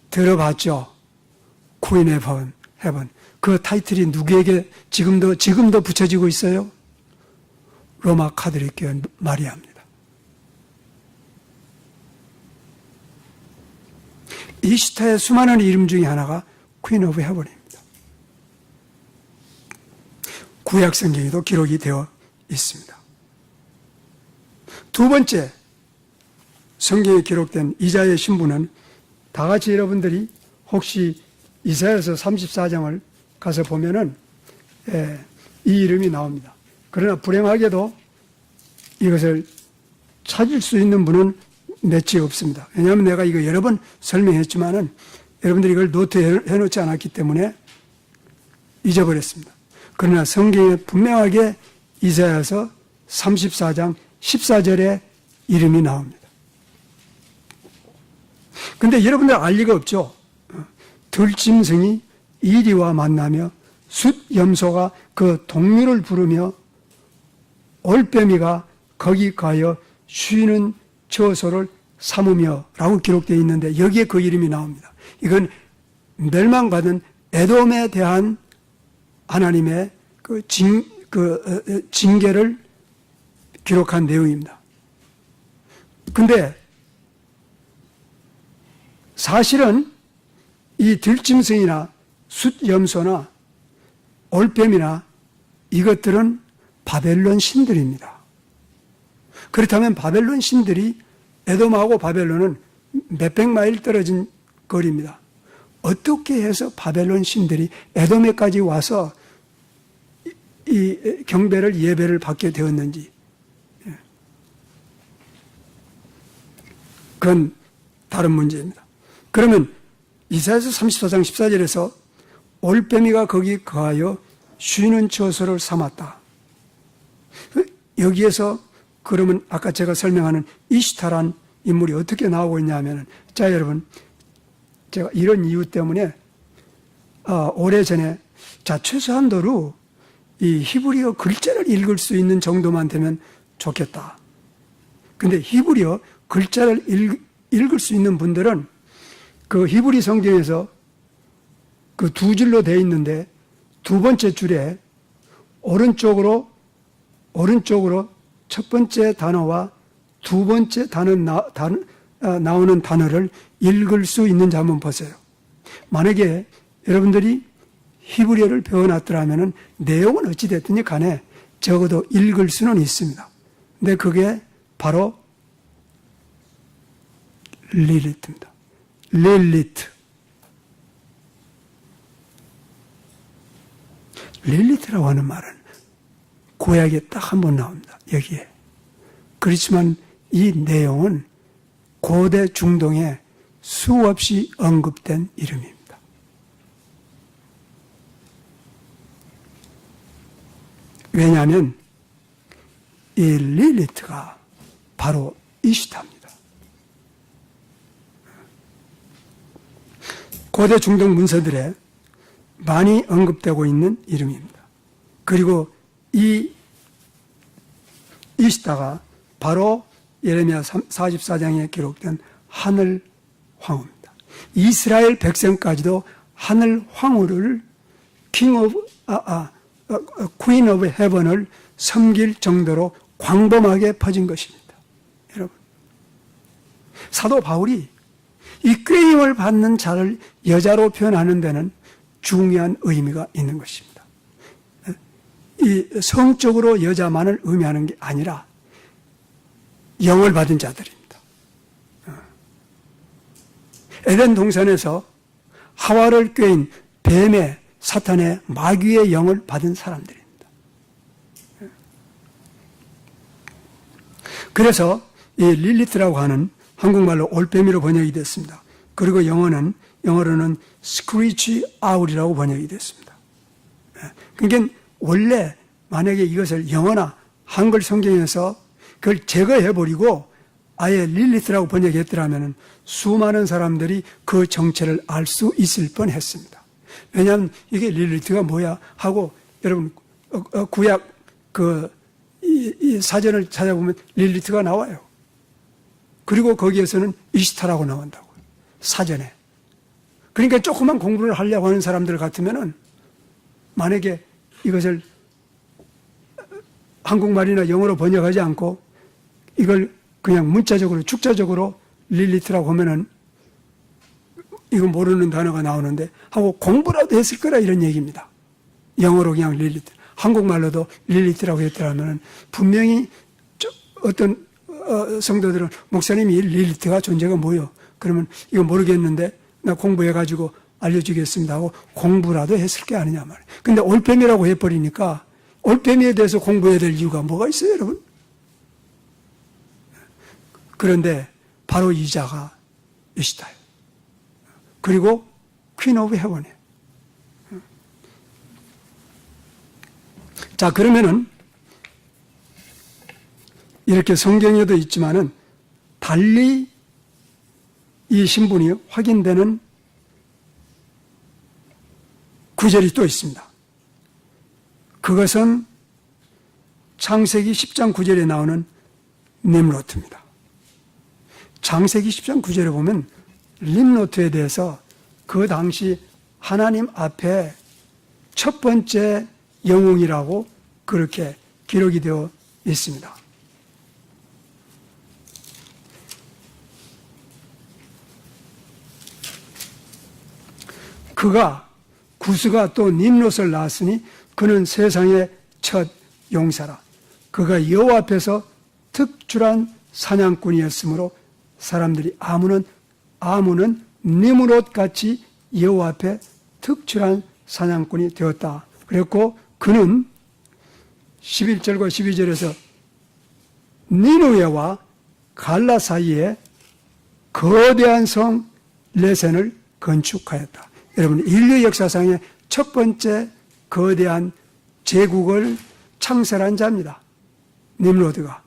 들어봤죠? Queen of Heaven. 그 타이틀이 누구에게 지금도 붙여지고 있어요? 로마 카톨릭 교회 마리아입니다. 이시타의 수많은 이름 중에 하나가 Queen of Heaven입니다. 구약 성경에도 기록이 되어 있습니다. 두 번째 성경에 기록된 이사야의 신부는 다 같이 여러분들이 혹시 이사야서 34장을 가서 보면은 이 이름이 나옵니다. 그러나 불행하게도 이것을 찾을 수 있는 분은 몇이 없습니다. 왜냐하면 내가 이거 여러 번 설명했지만은 여러분들이 이걸 노트해 놓지 않았기 때문에 잊어버렸습니다. 그러나 성경에 분명하게 이사야서 34장 14절에 이름이 나옵니다. 근데 여러분들 알 리가 없죠. 들짐승이 이리와 만나며 숫염소가 그 동류를 부르며 올빼미가 거기 가여 쉬는 처소를 삼으며 라고 기록되어 있는데 여기에 그 이름이 나옵니다. 이건 멸망받은 에돔에 대한 하나님의 징계를 기록한 내용입니다. 근데 사실은 이 들짐승이나 숫염소나 올빼미나 이것들은 바벨론 신들입니다. 그렇다면 바벨론 신들이 에돔하고 바벨론은 몇백 마일 떨어진 거리입니다. 어떻게 해서 바벨론 신들이 에돔에까지 와서 이 경배를 예배를 받게 되었는지 그건 다른 문제입니다. 그러면 이사야서 34장 14절에서 올빼미가 거기 거하여 쉬는 처소를 삼았다. 여기에서 그러면 아까 제가 설명하는 이시타란 인물이 어떻게 나오고 있냐면, 자 여러분, 제가 이런 이유 때문에 오래전에 자 최소한도로 이 히브리어 글자를 읽을 수 있는 정도만 되면 좋겠다. 근데 히브리어 글자를 읽을 수 있는 분들은 그 히브리 성경에서 그 두 줄로 되어 있는데 두 번째 줄에 오른쪽으로 첫 번째 단어와 두 번째 나오는 단어를 읽을 수 있는지 한번 보세요. 만약에 여러분들이 히브리어를 배워놨더라면 내용은 어찌됐든지 간에 적어도 읽을 수는 있습니다. 근데 그게 바로 릴리트입니다. 릴리트. 릴리트라고 하는 말은 구약에 딱 한 번 나옵니다. 여기에. 그렇지만 이 내용은 고대 중동에 수없이 언급된 이름입니다. 왜냐하면 이 릴리트가 바로 이시타입니다. 고대 중동 문서들에 많이 언급되고 있는 이름입니다. 그리고 이 이시타가 바로 예레미야 44장에 기록된 하늘 황후입니다. 이스라엘 백성까지도 하늘 황후를 Queen of Heaven을 섬길 정도로 광범하게 퍼진 것입니다. 여러분, 사도 바울이 이 꾀임을 받는 자를 여자로 표현하는 데는 중요한 의미가 있는 것입니다. 이 성적으로 여자만을 의미하는 게 아니라 영을 받은 자들입니다. 에덴 동산에서 하와를 꾀인 뱀의 사탄의 마귀의 영을 받은 사람들입니다. 그래서 이 릴리트라고 하는 한국말로 올빼미로 번역이 됐습니다. 그리고 영어로는 screech owl이라고 번역이 됐습니다. 그러니까 원래 만약에 이것을 영어나 한글 성경에서 그걸 제거해버리고 아예 릴리트라고 번역했더라면 수많은 사람들이 그 정체를 알 수 있을 뻔했습니다. 왜냐하면 이게 릴리트가 뭐야 하고 여러분 구약 이 사전을 찾아보면 릴리트가 나와요. 그리고 거기에서는 이시타라고 나온다고요. 사전에. 그러니까 조그만 공부를 하려고 하는 사람들 같으면은 만약에 이것을 한국말이나 영어로 번역하지 않고 이걸 그냥 문자적으로 축자적으로 릴리트라고 하면은 이거 모르는 단어가 나오는데 하고 공부라도 했을 거라 이런 얘기입니다. 영어로 그냥 릴리트. 한국말로도 릴리트라고 했더라면 분명히 어떤 성도들은 목사님이 릴리트가 존재가 뭐요? 그러면 이거 모르겠는데 나 공부해가지고 알려주겠습니다 하고 공부라도 했을 게 아니냐 말이에요. 근데 올빼미라고 해버리니까 올빼미에 대해서 공부해야 될 이유가 뭐가 있어요, 여러분? 그런데 바로 이 자가 이시타예요. 그리고 퀸 오브 헤븐이에요. 자, 그러면은 이렇게 성경에도 있지만은 달리 이 신분이 확인되는 구절이 또 있습니다. 그것은 창세기 10장 9절에 나오는 nimrod입니다. 창세기 10장 9절에 보면 nimrod에 대해서 그 당시 하나님 앞에 첫 번째 영웅이라고 그렇게 기록이 되어 있습니다. 구스가 또 nimrod을 낳았으니 그는 세상의 첫 용사라. 그가 여호와 앞에서 특출한 사냥꾼이었으므로 사람들이 아무는 니므롯 같이 여호와 앞에 특출한 사냥꾼이 되었다. 그랬고 그는 11절과 12절에서 니느웨와 갈라 사이에 거대한 성 레센을 건축하였다. 여러분 인류 역사상에 첫 번째 거대한 제국을 창설한 자입니다. nimrod가.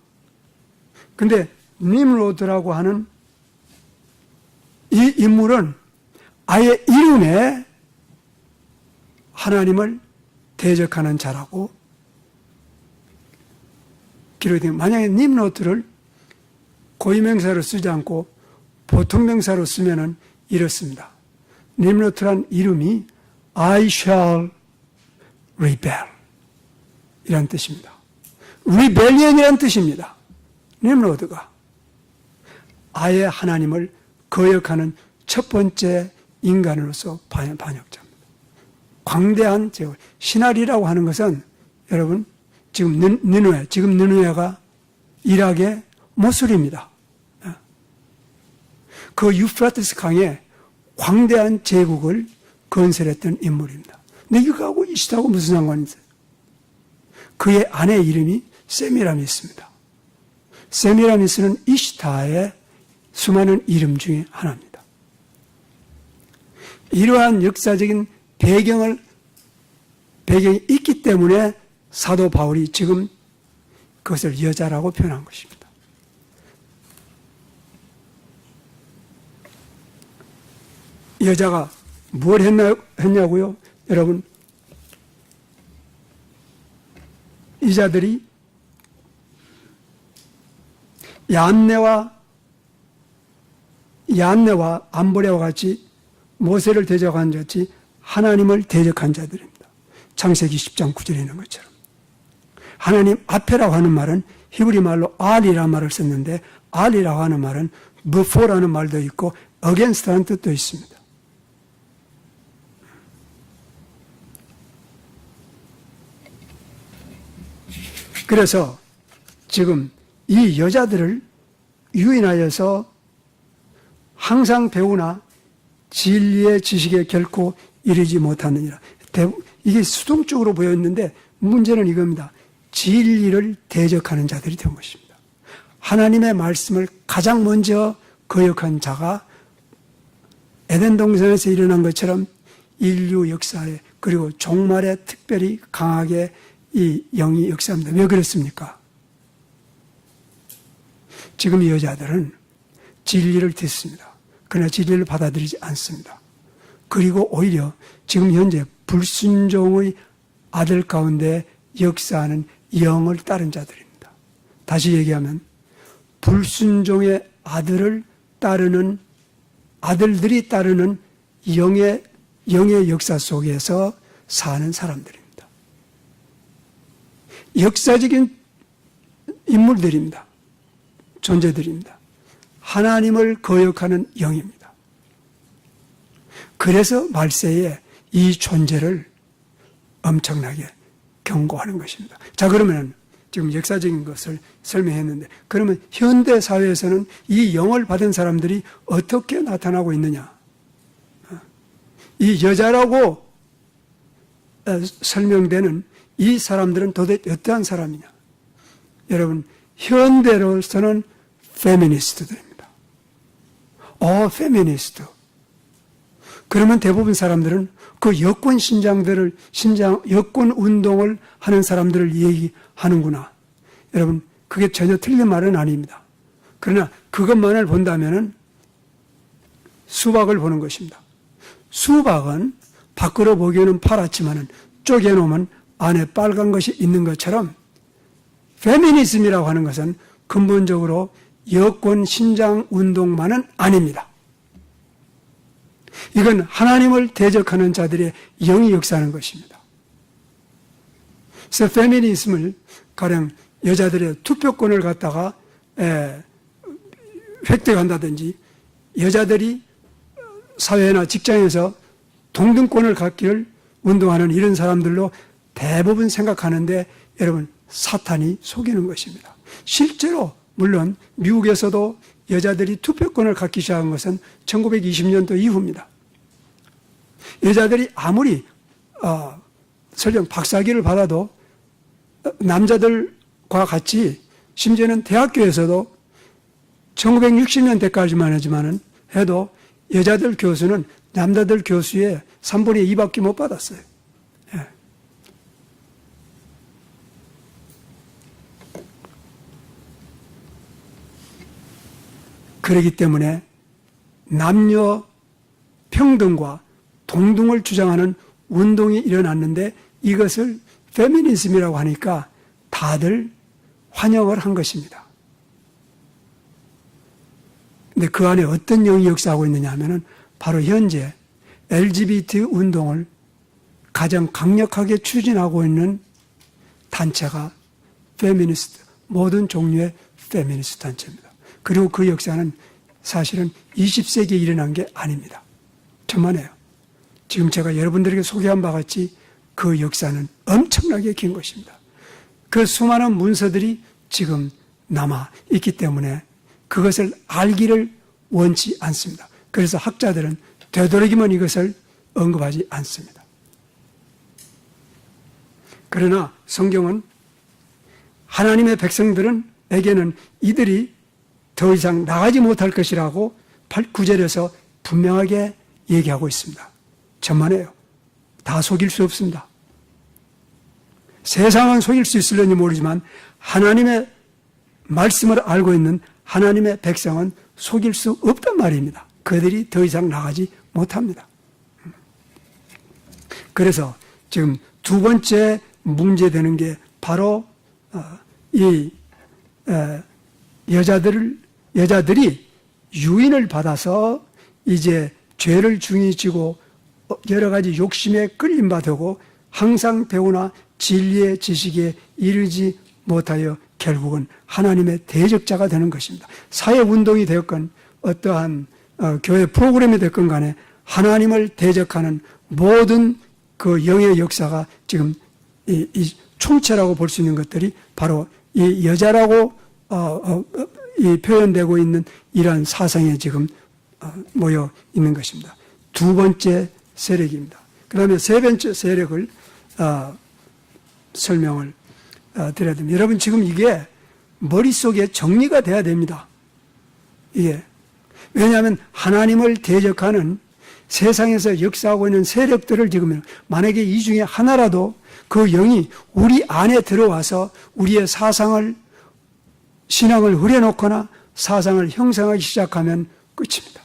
근데 nimrod라고 하는 이 인물은 아예 이름에 하나님을 대적하는 자라고 기록이 됩니다. 만약에 nimrod를 고유명사로 쓰지 않고 보통명사로 쓰면은 이렇습니다. nimrod란 이름이 I shall rebel 이란 뜻입니다. rebellion이란 뜻입니다. nimrod가 아예 하나님을 거역하는 첫 번째 인간으로서 반역자입니다. 광대한 제국. 시나리라고 하는 것은 여러분 지금 느느웨가 이락의 모술입니다. 그 유프라테스 강에 광대한 제국을 건설했던 인물입니다. 근데 이거하고 이시트하고 무슨 상관이 있어요? 그의 아내 이름이 세미라미스입니다. 세미라미스는 이시타의 수많은 이름 중에 하나입니다. 이러한 역사적인 배경이 있기 때문에 사도 바울이 지금 그것을 여자라고 표현한 것입니다. 여자가 뭘 했냐고요? 여러분, 이 자들이 얀네와 안보레와 같이 모세를 대적한 자같이 하나님을 대적한 자들입니다. 창세기 10장 9절에 있는 것처럼. 하나님 앞에라고 하는 말은 히브리 말로 알이라는 말을 썼는데 알이라고 하는 말은 before라는 말도 있고 against라는 뜻도 있습니다. 그래서 지금 이 여자들을 유인하여서 항상 배우나 진리의 지식에 결코 이르지 못하느니라. 이게 수동적으로 보였는데 문제는 이겁니다. 진리를 대적하는 자들이 된 것입니다. 하나님의 말씀을 가장 먼저 거역한 자가 에덴 동산에서 일어난 것처럼 인류 역사에 그리고 종말에 특별히 강하게 이 영이 역사합니다. 왜 그렇습니까? 지금 이 여자들은 진리를 듣습니다. 그러나 진리를 받아들이지 않습니다. 그리고 오히려 지금 현재 불순종의 아들 가운데 역사하는 영을 따른 자들입니다. 다시 얘기하면 불순종의 아들들이 따르는 영의 역사 속에서 사는 사람들입니다. 역사적인 인물들입니다. 존재들입니다. 하나님을 거역하는 영입니다. 그래서 말세에 이 존재를 엄청나게 경고하는 것입니다. 자, 그러면 지금 역사적인 것을 설명했는데, 그러면 현대 사회에서는 이 영을 받은 사람들이 어떻게 나타나고 있느냐? 이 여자라고 설명되는 이 사람들은 도대체 어떠한 사람이냐? 여러분, 현대로서는 페미니스트들입니다. 페미니스트. 그러면 대부분 사람들은 그 여권 여권 운동을 하는 사람들을 얘기하는구나. 여러분, 그게 전혀 틀린 말은 아닙니다. 그러나 그것만을 본다면은 수박을 보는 것입니다. 수박은 밖으로 보기에는 파랗지만은 쪼개놓으면 안에 빨간 것이 있는 것처럼 페미니즘이라고 하는 것은 근본적으로 여권 신장 운동만은 아닙니다. 이건 하나님을 대적하는 자들의 영이 역사하는 것입니다. 그래서 페미니즘을 가령 여자들의 투표권을 갖다가 획득한다든지 여자들이 사회나 직장에서 동등권을 갖기를 운동하는 이런 사람들로 대부분 생각하는데 여러분, 사탄이 속이는 것입니다. 실제로 물론 미국에서도 여자들이 투표권을 갖기 시작한 것은 1920년도 이후입니다. 여자들이 아무리 설령 박사학위를 받아도 남자들과 같이 심지어는 대학교에서도 1960년대까지만 해도 여자들 교수는 남자들 교수의 3분의 2밖에 못 받았어요. 그렇기 때문에 남녀 평등과 동등을 주장하는 운동이 일어났는데 이것을 페미니즘이라고 하니까 다들 환영을 한 것입니다. 근데 그 안에 어떤 영이 역사하고 있느냐 하면은 바로 현재 LGBT 운동을 가장 강력하게 추진하고 있는 단체가 페미니스트, 모든 종류의 페미니스트 단체입니다. 그리고 그 역사는 사실은 20세기에 일어난 게 아닙니다. 천만에요. 지금 제가 여러분들에게 소개한 바와 같이 그 역사는 엄청나게 긴 것입니다. 그 수많은 문서들이 지금 남아 있기 때문에 그것을 알기를 원치 않습니다. 그래서 학자들은 되도록이면 이것을 언급하지 않습니다. 그러나 성경은 하나님의 백성들에게는 이들이 더 이상 나가지 못할 것이라고 9절에서 분명하게 얘기하고 있습니다. 천만에요. 다 속일 수 없습니다. 세상은 속일 수 있을는지 모르지만 하나님의 말씀을 알고 있는 하나님의 백성은 속일 수 없단 말입니다. 그들이 더 이상 나가지 못합니다. 그래서 지금 두 번째 문제되는 게 바로 이 여자들이 유인을 받아서 이제 죄를 중히 지고 여러 가지 욕심에 끌림받고 항상 배우나 진리의 지식에 이르지 못하여 결국은 하나님의 대적자가 되는 것입니다. 사회운동이 되었건 어떠한 교회 프로그램이 됐건 간에 하나님을 대적하는 모든 그 영의 역사가 지금 이 총체라고 볼 수 있는 것들이 바로 이 여자라고 이 표현되고 있는 이러한 사상에 지금 모여 있는 것입니다. 두 번째 세력입니다. 그 다음에 세 번째 세력을 설명을 드려야 됩니다. 여러분 지금 이게 머릿속에 정리가 돼야 됩니다. 이게 왜냐하면 하나님을 대적하는 세상에서 역사하고 있는 세력들을 지금 만약에 이 중에 하나라도 그 영이 우리 안에 들어와서 우리의 사상을 신앙을 흐려놓거나 사상을 형성하기 시작하면 끝입니다.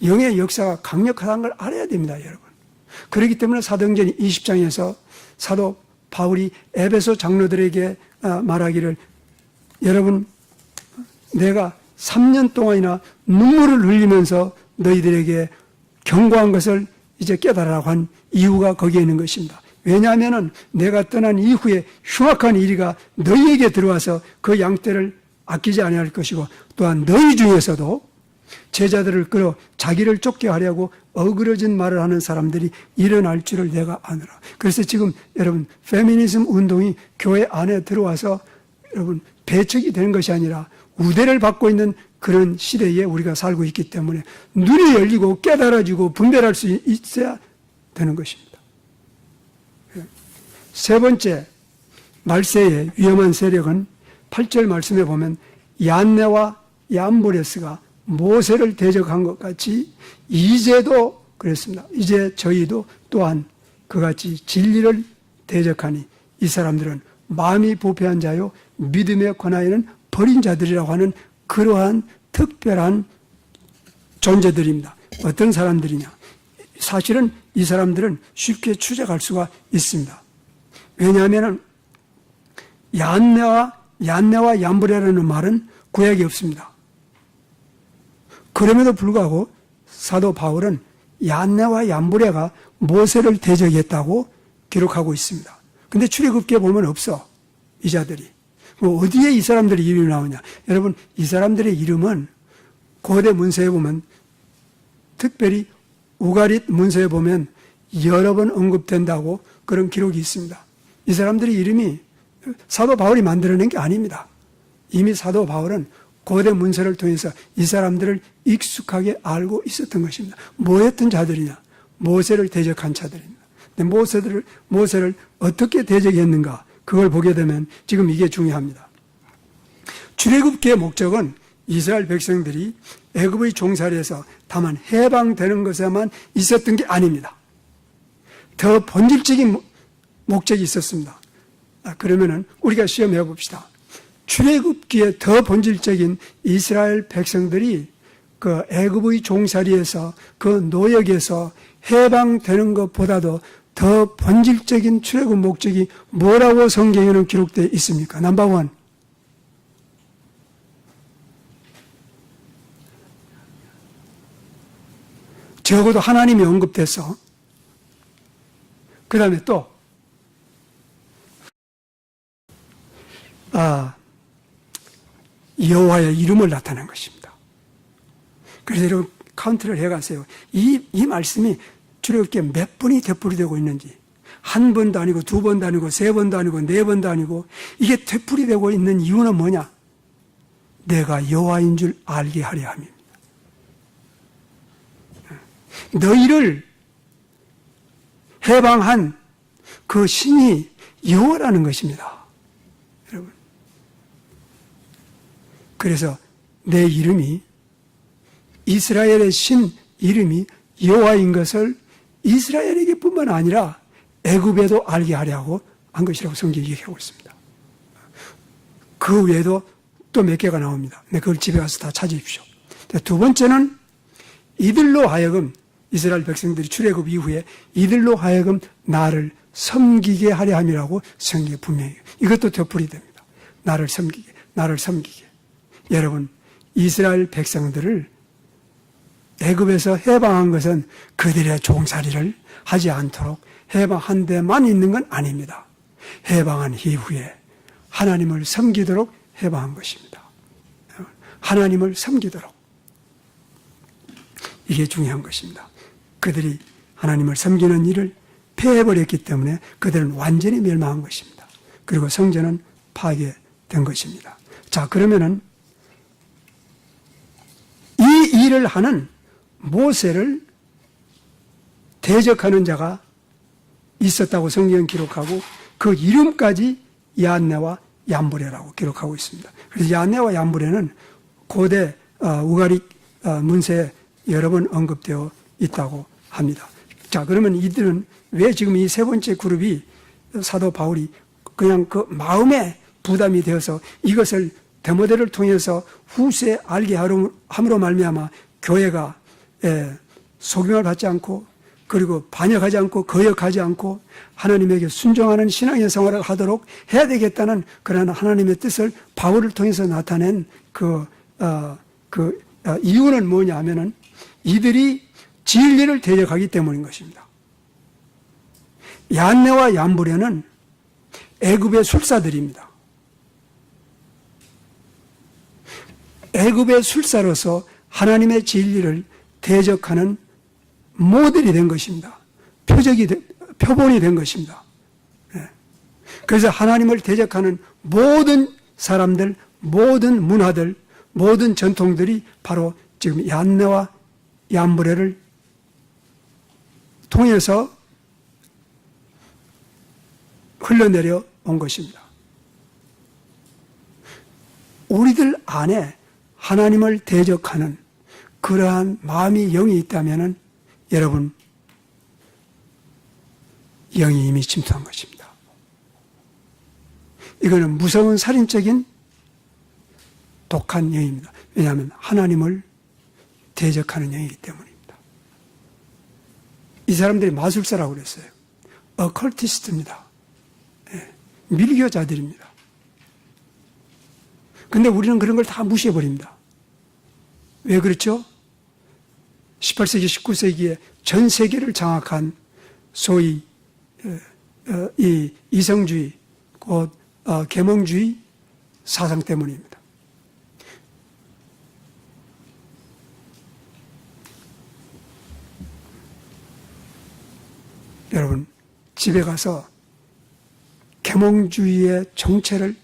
영의 역사가 강력하다는 걸 알아야 됩니다, 여러분. 그렇기 때문에 사도행전 20장에서 사도 바울이 에베소 장로들에게 말하기를 여러분 내가 3년 동안이나 눈물을 흘리면서 너희들에게 경고한 것을 이제 깨달으라고 한 이유가 거기에 있는 것입니다. 왜냐하면 내가 떠난 이후에 흉악한 이리가 너희에게 들어와서 그 양떼를 아끼지 아니할 것이고 또한 너희 중에서도 제자들을 끌어 자기를 쫓게 하려고 어그러진 말을 하는 사람들이 일어날 줄을 내가 아노라. 그래서 지금 여러분 페미니즘 운동이 교회 안에 들어와서 여러분 배척이 되는 것이 아니라 우대를 받고 있는 그런 시대에 우리가 살고 있기 때문에 눈이 열리고 깨달아지고 분별할 수 있어야 되는 것입니다. 세 번째 말세의 위험한 세력은 8절 말씀에 보면 얀네와 얀보레스가 모세를 대적한 것 같이 이제도 그랬습니다. 이제 저희도 또한 그같이 진리를 대적하니 이 사람들은 마음이 부패한 자요 믿음의 권하에는 버린 자들이라고 하는 그러한 특별한 존재들입니다. 어떤 사람들이냐? 사실은 이 사람들은 쉽게 추적할 수가 있습니다. 왜냐하면 얀네와 얀브레라는 말은 구약에 없습니다. 그럼에도 불구하고 사도 바울은 얀네와 얀브레가 모세를 대적했다고 기록하고 있습니다. 근데 출애굽기에 보면 없어. 이 자들이. 어디에 이 사람들의 이름이 나오냐? 여러분, 이 사람들의 이름은 고대 문서에 보면 특별히 우가릿 문서에 보면 여러 번 언급된다고 그런 기록이 있습니다. 이 사람들의 이름이 사도 바울이 만들어낸 게 아닙니다. 이미 사도 바울은 고대 문서를 통해서 이 사람들을 익숙하게 알고 있었던 것입니다. 뭐였던 자들이냐? 모세를 대적한 자들입니다. 근데 모세를 어떻게 대적했는가? 그걸 보게 되면 지금 이게 중요합니다. 출애굽기의 목적은 이스라엘 백성들이 애굽의 종살이에서 다만 해방되는 것에만 있었던 게 아닙니다. 더 본질적인 목적이 있었습니다. 그러면은 우리가 시험해 봅시다. 출애굽기에 더 본질적인 이스라엘 백성들이 그 애굽의 종살이에서 그 노역에서 해방되는 것보다도 더 본질적인 출애굽 목적이 뭐라고 성경에는 기록되어 있습니까? 넘버원. 적어도 하나님이 언급돼서 그 다음에 또 여호와의 이름을 나타낸 것입니다. 그래서 여러분 카운트를 해가세요. 이 말씀이 출애굽기에 몇 번이 되풀이되고 있는지, 한 번도 아니고 두 번도 아니고 세 번도 아니고 네 번도 아니고, 이게 되풀이되고 있는 이유는 뭐냐? 내가 여호와인 줄 알게 하려 함입니다. 너희를 해방한 그 신이 여호와라는 것입니다. 여러분. 그래서 내 이름이, 이스라엘의 신 이름이 여호와인 것을 이스라엘에게 뿐만 아니라 애굽에도 알게 하려고 한 것이라고 성경이 얘기하고 있습니다. 그 외에도 또 몇 개가 나옵니다. 네, 그걸 집에 가서 다 찾으십시오. 두 번째는 이들로 하여금, 이스라엘 백성들이 출애굽 이후에 이들로 하여금 나를 섬기게 하려 함이라고 성경에 분명히, 이것도 되풀이됩니다. 나를 섬기게. 여러분, 이스라엘 백성들을 애굽에서 해방한 것은 그들의 종살이를 하지 않도록 해방한 데만 있는 건 아닙니다. 해방한 이후에 하나님을 섬기도록 해방한 것입니다. 하나님을 섬기도록. 이게 중요한 것입니다. 그들이 하나님을 섬기는 일을 폐해버렸기 때문에 그들은 완전히 멸망한 것입니다. 그리고 성전은 파괴된 것입니다. 자, 그러면은 이 일을 하는 모세를 대적하는 자가 있었다고 성경은 기록하고, 그 이름까지 얀네와 얀브레라고 기록하고 있습니다. 그래서 얀네와 얀브레는 고대 우가릭 문서에 여러 번 언급되어 있다고 합니다. 자, 그러면 이들은 왜 지금 이 세 번째 그룹이 사도 바울이 그냥 그 마음에 부담이 되어서 이것을 데모데를 통해서 후세에 알게 함으로 말미암아 교회가 속임을 받지 않고, 그리고 반역하지 않고 거역하지 않고 하나님에게 순종하는 신앙의 생활을 하도록 해야 되겠다는 그런 하나님의 뜻을 바울을 통해서 나타낸 이유는 뭐냐 하면은 이들이 진리를 대적하기 때문인 것입니다. 얀네와 얀브레는 애굽의 술사들입니다. 애굽의 술사로서 하나님의 진리를 대적하는 모델이 된 것입니다. 표본이 된 것입니다. 그래서 하나님을 대적하는 모든 사람들, 모든 문화들, 모든 전통들이 바로 지금 얀네와 얀브레를 통해서 흘러내려 온 것입니다. 우리들 안에 하나님을 대적하는 그러한 마음이, 영이 있다면은 여러분, 영이 이미 침투한 것입니다. 이거는 무서운 살인적인 독한 영입니다. 왜냐하면 하나님을 대적하는 영이기 때문입니다. 이 사람들이 마술사라고 그랬어요. 어컬티스트입니다. 밀교자들입니다. 근데 우리는 그런 걸 다 무시해버립니다. 왜 그렇죠? 18세기, 19세기에 전 세계를 장악한 소위 이 이성주의, 곧 계몽주의 사상 때문입니다. 여러분, 집에 가서 계몽주의의 정체를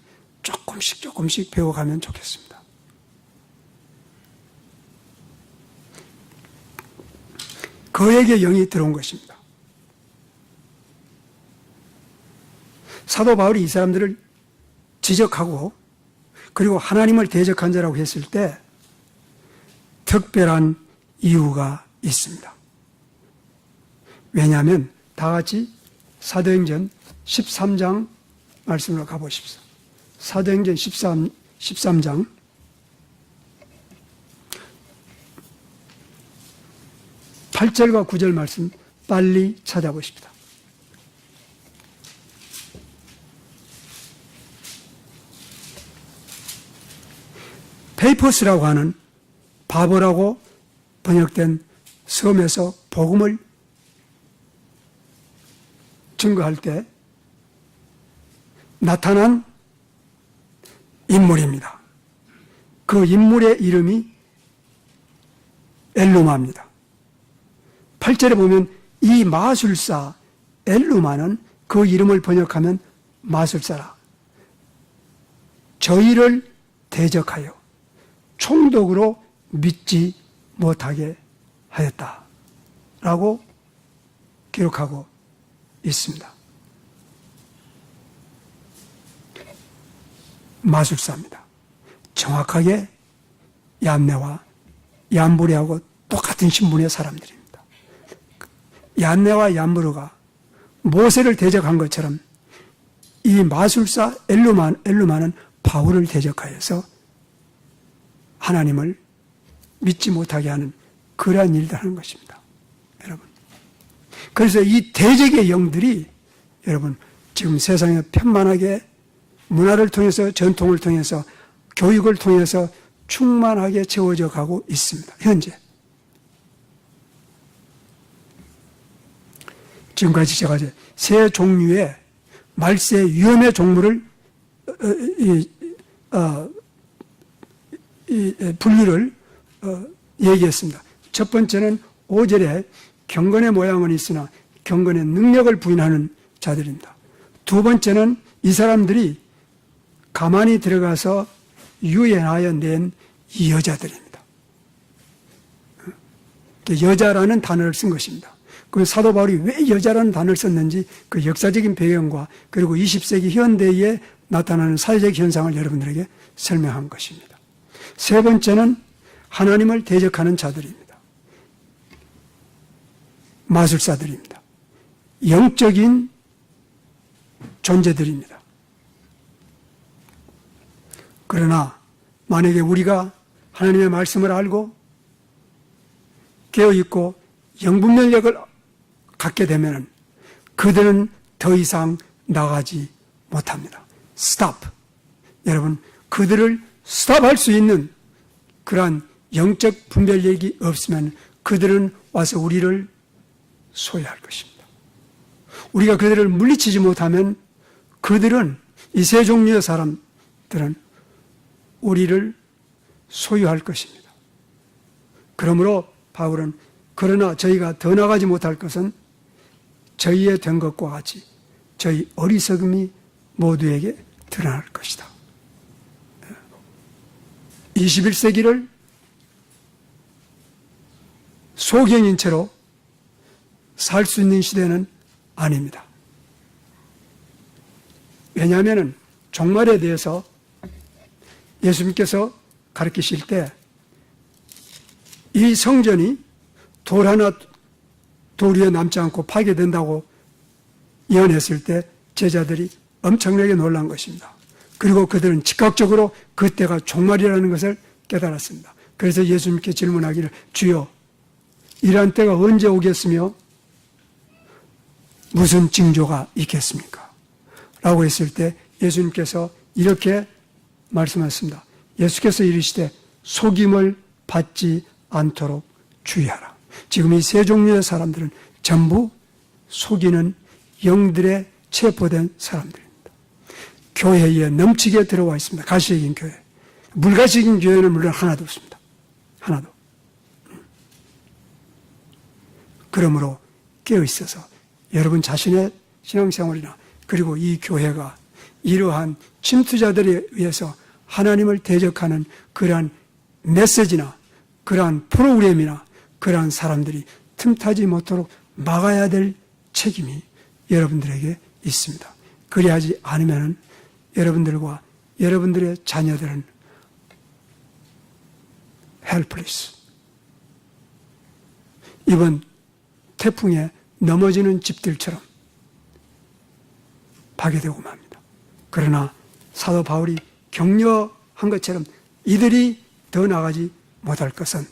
조금씩 배워가면 좋겠습니다. 그에게 영이 들어온 것입니다. 사도 바울이 이 사람들을 지적하고 그리고 하나님을 대적한 자라고 했을 때 특별한 이유가 있습니다. 왜냐하면 다 같이 사도행전 13장 말씀으로 가보십시오. 사도행전 13장 8절과 9절 말씀 빨리 찾아보십니다. 페이퍼스라고 하는 바보라고 번역된 섬에서 복음을 증거할 때 나타난 인물입니다. 그 인물의 이름이 엘루마입니다. 8절에 보면 이 마술사 엘루마는 그 이름을 번역하면 마술사라. 저희를 대적하여 총독으로 믿지 못하게 하였다라고 기록하고 있습니다. 마술사입니다. 정확하게 얀네와 얀부레하고 똑같은 신분의 사람들입니다. 얀네와 얀부르가 모세를 대적한 것처럼 이 마술사 엘루마는 바울을 대적하여서 하나님을 믿지 못하게 하는 그러한 일을 하는 것입니다. 여러분. 그래서 이 대적의 영들이 여러분 지금 세상에 편만하게 문화를 통해서 전통을 통해서 교육을 통해서 충만하게 채워져 가고 있습니다. 현재. 지금까지 제가 이제 세 종류의 말세 위험의 종류를 분류를 얘기했습니다. 첫 번째는 5절에 경건의 모양은 있으나 경건의 능력을 부인하는 자들입니다. 두 번째는 이 사람들이 가만히 들어가서 유연하여 낸 여자들입니다. 여자라는 단어를 쓴 것입니다. 그 사도 바울이 왜 여자라는 단어를 썼는지 그 역사적인 배경과 그리고 20세기 현대에 나타나는 사회적 현상을 여러분들에게 설명한 것입니다. 세 번째는 하나님을 대적하는 자들입니다. 마술사들입니다. 영적인 존재들입니다. 그러나 만약에 우리가 하나님의 말씀을 알고 깨어있고 영분별력을 갖게 되면 그들은 더 이상 나가지 못합니다. 스탑. 여러분, 그들을 스탑할 수 있는 그러한 영적 분별력이 없으면 그들은 와서 우리를 소유할 것입니다. 우리가 그들을 물리치지 못하면 그들은 이 세 종류의 사람들은 우리를 소유할 것입니다. 그러므로 바울은 그러나 저희가 더 나가지 못할 것은 저희의 된 것과 같이 저희 어리석음이 모두에게 드러날 것이다. 21세기를 소경인 채로 살 수 있는 시대는 아닙니다. 왜냐하면 종말에 대해서 예수님께서 가르치실 때 이 성전이 돌 하나 돌 위에 남지 않고 파괴된다고 예언했을 때 제자들이 엄청나게 놀란 것입니다. 그리고 그들은 즉각적으로 그때가 종말이라는 것을 깨달았습니다. 그래서 예수님께 질문하기를 주여 이러한 때가 언제 오겠으며 무슨 징조가 있겠습니까? 라고 했을 때 예수님께서 이렇게 말씀하셨습니다. 예수께서 이르시되 속임을 받지 않도록 주의하라. 지금 이 세 종류의 사람들은 전부 속이는 영들에 체포된 사람들입니다. 교회에 넘치게 들어와 있습니다. 가시적인 교회. 물가시적인 교회는 물론 하나도 없습니다. 하나도. 그러므로 깨어있어서 여러분 자신의 신앙생활이나 그리고 이 교회가 이러한 침투자들에 의해서 하나님을 대적하는 그러한 메시지나 그러한 프로그램이나 그러한 사람들이 틈타지 못하도록 막아야 될 책임이 여러분들에게 있습니다. 그리하지 않으면 여러분들과 여러분들의 자녀들은 helpless. 이번 태풍에 넘어지는 집들처럼 파괴되고 맙니다. 그러나 사도 바울이 격려한 것처럼 이들이 더 나아가지 못할 것은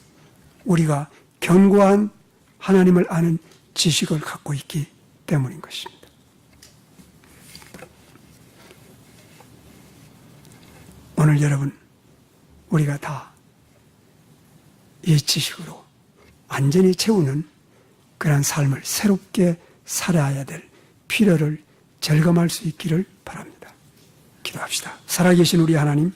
우리가 견고한 하나님을 아는 지식을 갖고 있기 때문인 것입니다. 오늘 여러분, 우리가 다 이 지식으로 완전히 채우는 그런 삶을 새롭게 살아야 될 필요를 절감할 수 있기를 바랍니다. 기도합시다. 살아계신 우리 하나님,